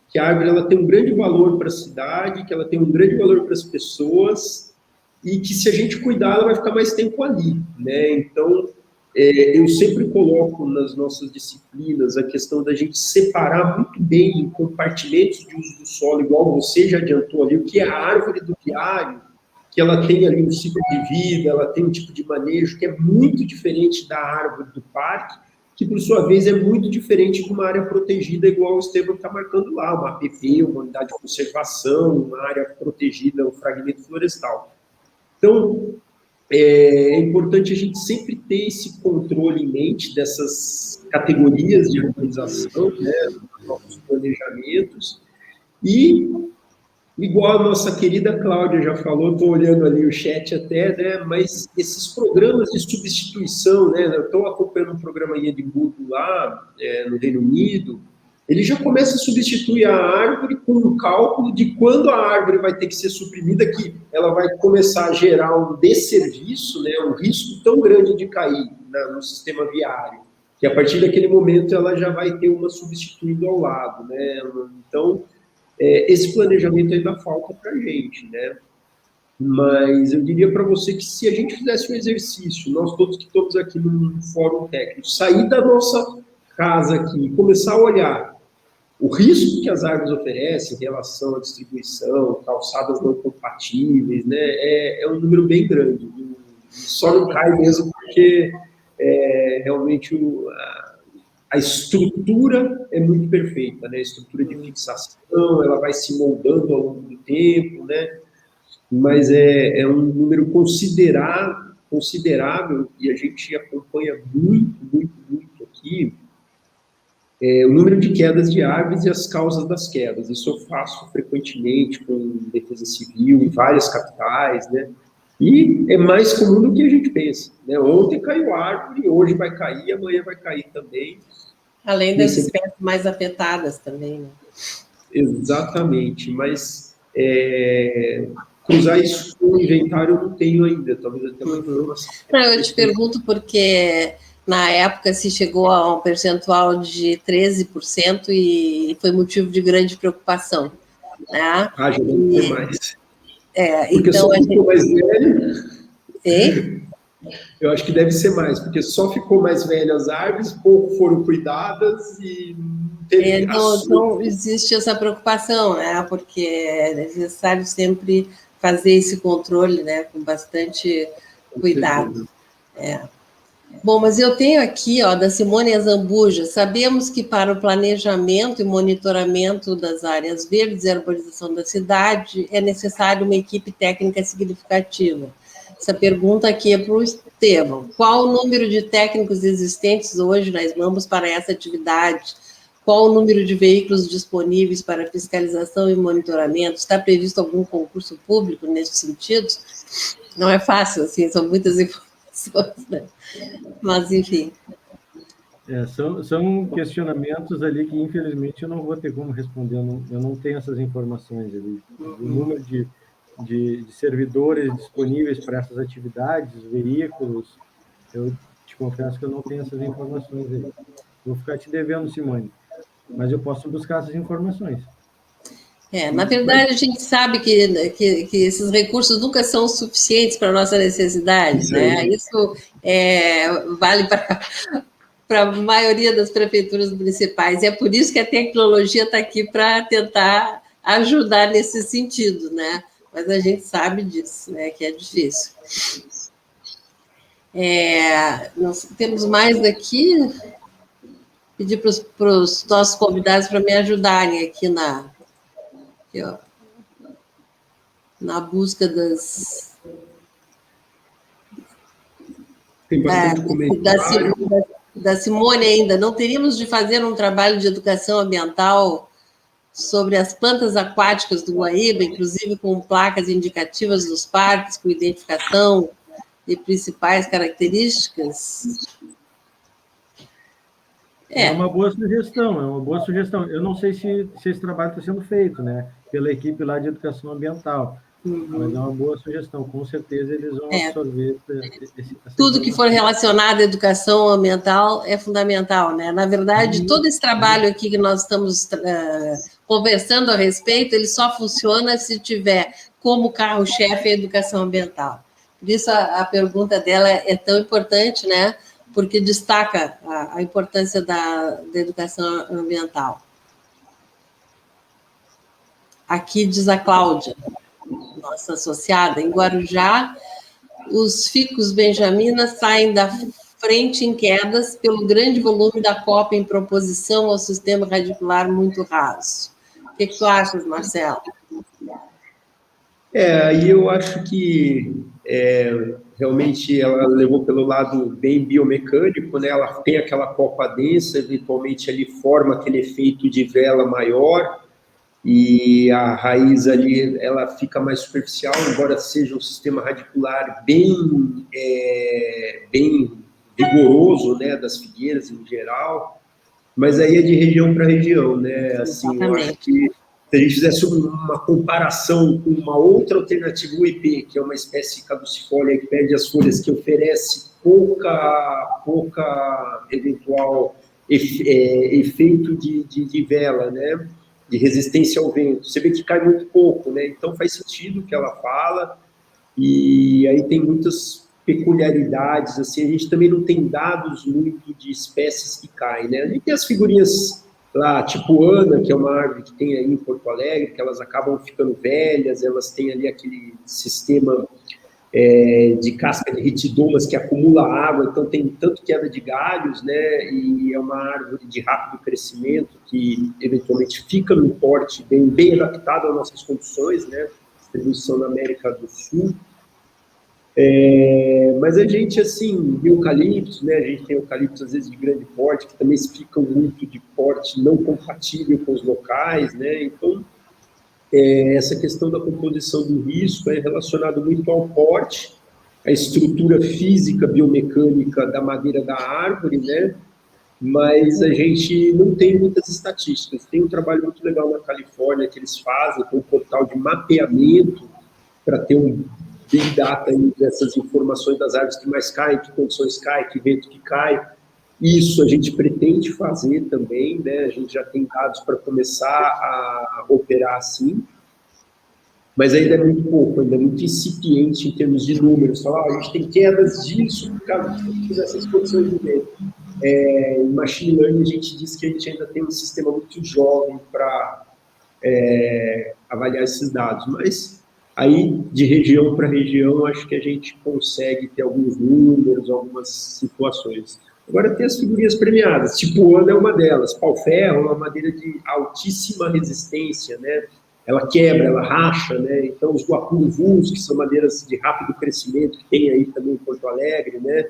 que a árvore ela tem um grande valor para a cidade, que ela tem um grande valor para as pessoas, e que se a gente cuidar, ela vai ficar mais tempo ali, né? Então, eu sempre coloco nas nossas disciplinas a questão da gente separar muito bem em compartimentos de uso do solo, igual você já adiantou ali, o que é a árvore do viário, que ela tem ali um ciclo de vida, ela tem um tipo de manejo que é muito diferente da árvore do parque, que, por sua vez, é muito diferente de uma área protegida, igual o Estevam está marcando lá, uma APP, uma unidade de conservação, uma área protegida, um fragmento florestal. Então, é importante a gente sempre ter esse controle em mente dessas categorias de arborização, né, dos nossos planejamentos, e igual a nossa querida Cláudia já falou, estou olhando ali o chat até, né? Mas esses programas de substituição, né? Eu estou acompanhando um programa em Edimburgo lá, no Reino Unido, ele já começa a substituir a árvore com um cálculo de quando a árvore vai ter que ser suprimida, que ela vai começar a gerar um desserviço, né? Um risco tão grande de cair no sistema viário, que a partir daquele momento ela já vai ter uma substituindo ao lado, né? Então, esse planejamento ainda falta para a gente, né? Mas eu diria para você que se a gente fizesse um exercício, nós todos que estamos aqui no fórum técnico, sair da nossa casa aqui e começar a olhar o risco que as árvores oferecem em relação à distribuição, calçadas não compatíveis, né? É um número bem grande. Só não cai mesmo porque realmente a estrutura é muito perfeita, né? A estrutura de fixação, ela vai se moldando ao longo do tempo, né? Mas é um número considerável e a gente acompanha muito aqui o número de quedas de árvores e as causas das quedas. Isso eu faço frequentemente com defesa civil em várias capitais, né? E é mais comum do que a gente pensa, né? Ontem caiu árvore, hoje vai cair, amanhã vai cair também. Além das espécies mais afetadas também, né? Exatamente, mas cruzar isso com o inventário eu não tenho ainda, talvez eu tenha uma informação. Não, eu te pergunto porque na época se chegou a um percentual de 13% e foi motivo de grande preocupação, né? Já deve ter mais. Então Porque só ficou mais velho. Hein? Eu acho que deve ser mais, porque só ficou mais velho as árvores, pouco foram cuidadas e teve então existe essa preocupação, né? Porque é necessário sempre fazer esse controle, né? Com bastante cuidado. Bom, mas eu tenho aqui, ó, da Simone Azambuja, sabemos que para o planejamento e monitoramento das áreas verdes e arborização da cidade é necessário uma equipe técnica significativa. Essa pergunta aqui é para o Estevam. Qual o número de técnicos existentes hoje na SMAMBUS para essa atividade? Qual o número de veículos disponíveis para fiscalização e monitoramento? Está previsto algum concurso público nesse sentido? Não é fácil, assim, são muitas informações, né? Mas, enfim. São questionamentos ali que, infelizmente, eu não vou ter como responder, eu não tenho essas informações ali. O número de servidores disponíveis para essas atividades, veículos, eu te confesso que eu não tenho essas informações aí. Vou ficar te devendo, Simone, mas eu posso buscar essas informações. Na verdade, a gente sabe que esses recursos nunca são suficientes para a nossa necessidade, né? Isso vale para a maioria das prefeituras municipais, e é por isso que a tecnologia está aqui para tentar ajudar nesse sentido, né? Mas a gente sabe disso, né? Que é difícil. Nós temos mais daqui. Pedir para os nossos convidados para me ajudarem aqui na busca Tem bastante comentário. Da Simone ainda, não teríamos de fazer um trabalho de educação ambiental sobre as plantas aquáticas do Guaíba, inclusive com placas indicativas dos parques, com identificação de principais características? É uma boa sugestão, é uma boa sugestão. Eu não sei se esse trabalho está sendo feito, né, pela equipe lá de educação ambiental, mas é uma boa sugestão. Com certeza eles vão absorver tudo que for relacionado à educação ambiental é fundamental, né? Na verdade, todo esse trabalho aqui que nós estamos conversando a respeito, ele só funciona se tiver como carro-chefe a educação ambiental. Por isso a pergunta dela é tão importante, né? Porque destaca a importância da educação ambiental. Aqui diz a Cláudia, nossa associada, em Guarujá, os ficus benjaminas saem da frente em quedas pelo grande volume da copa em proposição ao sistema radicular muito raso. O que tu achas, Marcelo? Aí eu acho que realmente ela levou pelo lado bem biomecânico, né? Ela tem aquela copa densa, eventualmente ali forma aquele efeito de vela maior, e a raiz ali, ela fica mais superficial, embora seja um sistema radicular bem vigoroso, né, das figueiras em geral, mas aí é de região para região, né, assim, eu acho que se a gente fizesse uma comparação com uma outra alternativa, o IP, que é uma espécie caducifólia que perde as folhas, que oferece pouca eventual efeito de vela, né, de resistência ao vento. Você vê que cai muito pouco, né? Então faz sentido o que ela fala, e aí tem muitas peculiaridades, assim, a gente também não tem dados muito de espécies que caem, né? A gente tem as figurinhas lá, tipo Ana, que é uma árvore que tem aí em Porto Alegre, que elas acabam ficando velhas, elas têm ali aquele sistema de casca de retidomas que acumula água, então tem tanto queda de galhos, né, e é uma árvore de rápido crescimento que eventualmente fica num porte bem adaptado às nossas condições, né, distribuição na América do Sul. Mas a gente, assim, eucaliptos, né, a gente tem eucaliptos às vezes de grande porte, que também ficam muito de porte não compatível com os locais, né, então essa questão da composição do risco é relacionada muito ao porte, à estrutura física, biomecânica da madeira da árvore, né? Mas a gente não tem muitas estatísticas. Tem um trabalho muito legal na Califórnia que eles fazem, com um portal de mapeamento para ter um big data aí dessas informações das árvores que mais caem, que condições caem, que vento que cai. Isso a gente pretende fazer também, né? A gente já tem dados para começar a operar assim, mas ainda é muito pouco, ainda é muito incipiente em termos de números. A gente tem quedas disso por causa dessas condições de vento. Em machine learning, a gente diz que a gente ainda tem um sistema muito jovem para avaliar esses dados, mas aí, de região para região, acho que a gente consegue ter alguns números, algumas situações. Agora tem as figurinhas premiadas, tipo Ana é uma delas, pau-ferro é uma madeira de altíssima resistência, né? Ela quebra, ela racha, né? Então os guapuruvus, que são madeiras de rápido crescimento, que tem aí também em Porto Alegre, né?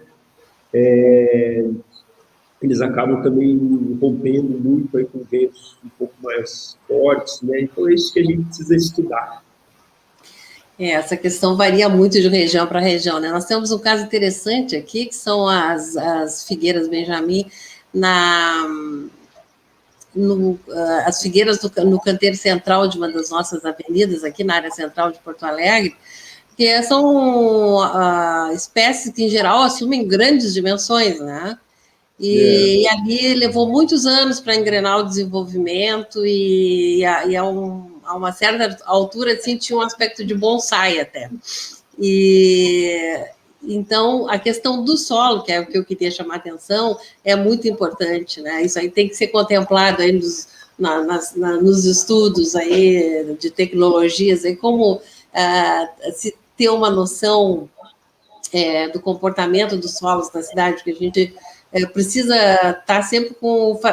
Eles acabam também rompendo muito aí com ventos um pouco mais fortes, né? Então é isso que a gente precisa estudar. Essa questão varia muito de região para região, né? Nós temos um caso interessante aqui, que são as figueiras Benjamin, as figueiras no canteiro central de uma das nossas avenidas, aqui na área central de Porto Alegre, que são espécies que, em geral, assumem grandes dimensões, né? E ali levou muitos anos para engrenar o desenvolvimento e a uma certa altura, assim, tinha um aspecto de bonsai até. Então, a questão do solo, que é o que eu queria chamar a atenção, é muito importante, né? Isso aí tem que ser contemplado aí nos estudos aí de tecnologias, aí como se ter uma noção do comportamento dos solos na cidade, que a gente precisa estar sempre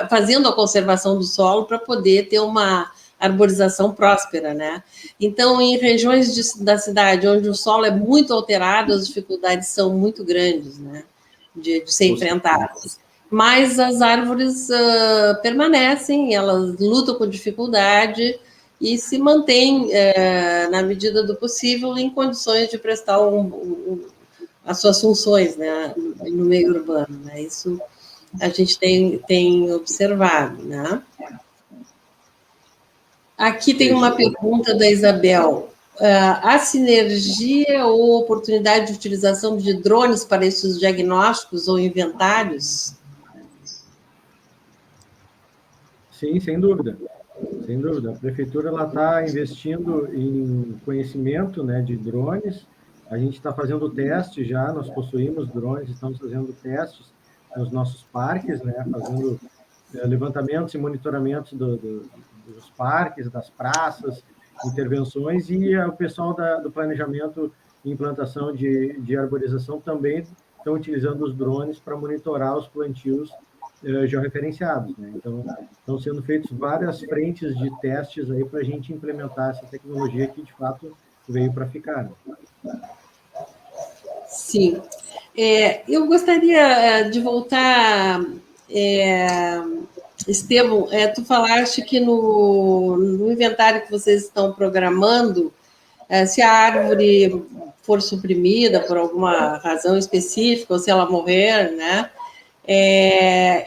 fazendo a conservação do solo para poder ter uma arborização próspera, né? Então, em regiões da cidade onde o solo é muito alterado, as dificuldades são muito grandes, né? de ser enfrentadas. Mas as árvores permanecem, elas lutam com dificuldade e se mantêm, na medida do possível, em condições de prestar as suas funções, né, no meio urbano. Né? Isso a gente tem observado. Né? Aqui tem uma pergunta da Isabel. Há sinergia ou oportunidade de utilização de drones para esses diagnósticos ou inventários? Sim, sem dúvida. Sem dúvida. A prefeitura está investindo em conhecimento, né, de drones. A gente está fazendo teste já, nós possuímos drones, estamos fazendo testes nos nossos parques, né, fazendo levantamentos e monitoramentos dos parques, das praças, intervenções, e o pessoal do planejamento e implantação de arborização também estão utilizando os drones para monitorar os plantios georreferenciados. Né? Então, estão sendo feitas várias frentes de testes aí para a gente implementar essa tecnologia que, de fato, veio para ficar. Né? Sim. Eu gostaria de voltar... Estevão, tu falaste que no inventário que vocês estão programando, se a árvore for suprimida por alguma razão específica, ou se ela morrer, né,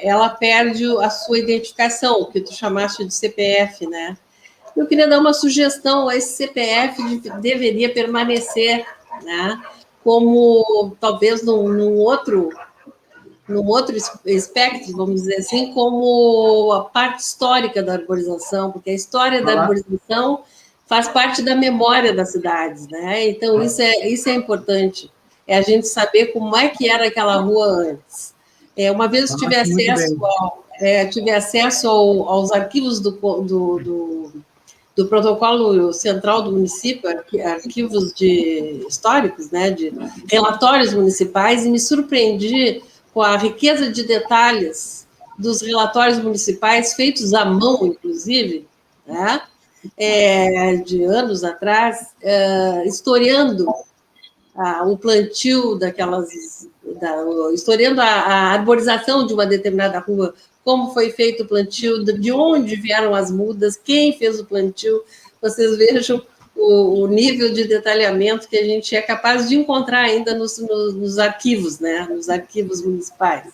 ela perde a sua identificação, que tu chamaste de CPF, né? Eu queria dar uma sugestão, esse CPF deveria permanecer, né, como talvez num outro espectro, vamos dizer assim, como a parte histórica da arborização, porque a história da arborização faz parte da memória das cidades, né? Então, isso é importante, a gente saber como é que era aquela rua antes. Uma vez eu tive acesso aos arquivos do protocolo central do município, arquivos históricos, né, de relatórios municipais, e me surpreendi com a riqueza de detalhes dos relatórios municipais, feitos à mão, inclusive, né, de anos atrás, historiando o plantio historiando a arborização de uma determinada rua, como foi feito o plantio, de onde vieram as mudas, quem fez o plantio. Vocês vejam o nível de detalhamento que a gente é capaz de encontrar ainda nos arquivos, né? Nos arquivos municipais.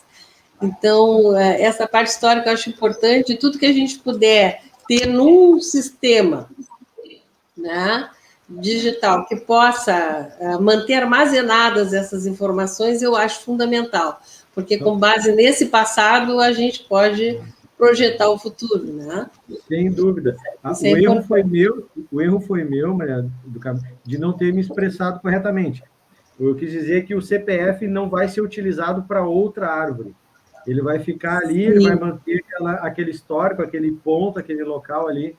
Então, essa parte histórica eu acho importante, tudo que a gente puder ter num sistema, né, digital que possa manter armazenadas essas informações, eu acho fundamental, porque com base nesse passado a gente pode projetar o futuro, né? Sem dúvida. O erro foi meu, Maria do Carmo, de não ter me expressado corretamente. Eu quis dizer que o CPF não vai ser utilizado para outra árvore. Ele vai ficar ali, Ele vai manter aquele histórico, aquele ponto, aquele local ali.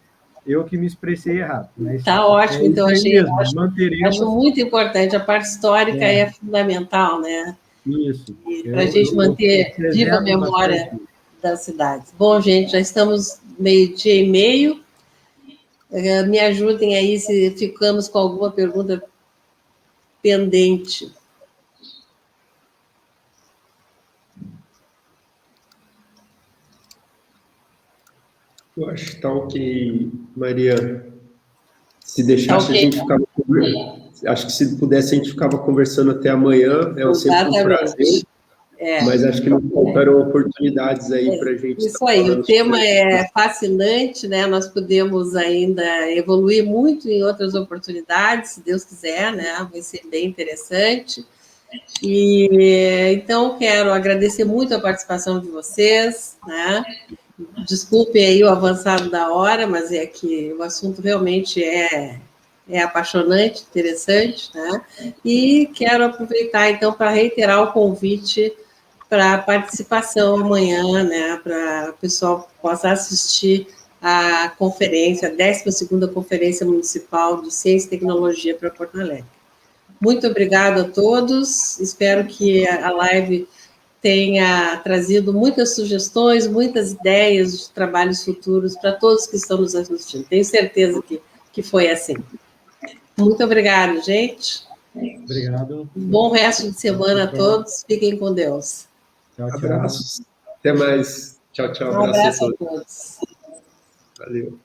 Eu que me expressei errado. Tá ótimo, então acho muito importante. A parte histórica é fundamental, né? Isso. Para a gente manter viva a memória das cidades. Bom, gente, já estamos 12:30. Me ajudem aí se ficamos com alguma pergunta pendente. Eu acho que está ok, Maria. Se deixasse, a gente ficava conversando. Acho que se pudesse, a gente ficava conversando até amanhã. Sempre um prazer. Mas acho que não faltaram oportunidades aí para a gente. Isso aí, o tema é fascinante, né? Nós podemos ainda evoluir muito em outras oportunidades, se Deus quiser, né? Vai ser bem interessante. E então quero agradecer muito a participação de vocês, né? Desculpem aí o avançado da hora, mas é que o assunto realmente é apaixonante, interessante, né? E quero aproveitar, então, para reiterar o convite para a participação amanhã, né? Para o pessoal possa assistir a conferência, a 12ª Conferência Municipal de Ciência e Tecnologia para Porto Alegre. Muito obrigado a todos, espero que a live tenha trazido muitas sugestões, muitas ideias de trabalhos futuros para todos que estão nos assistindo. Tenho certeza que foi assim. Muito obrigada, gente. Obrigado. Bom resto de semana a todos. Fiquem com Deus. Tchau, tchau. Abraços. Até mais. Tchau, tchau. Um abraço a todos. Valeu.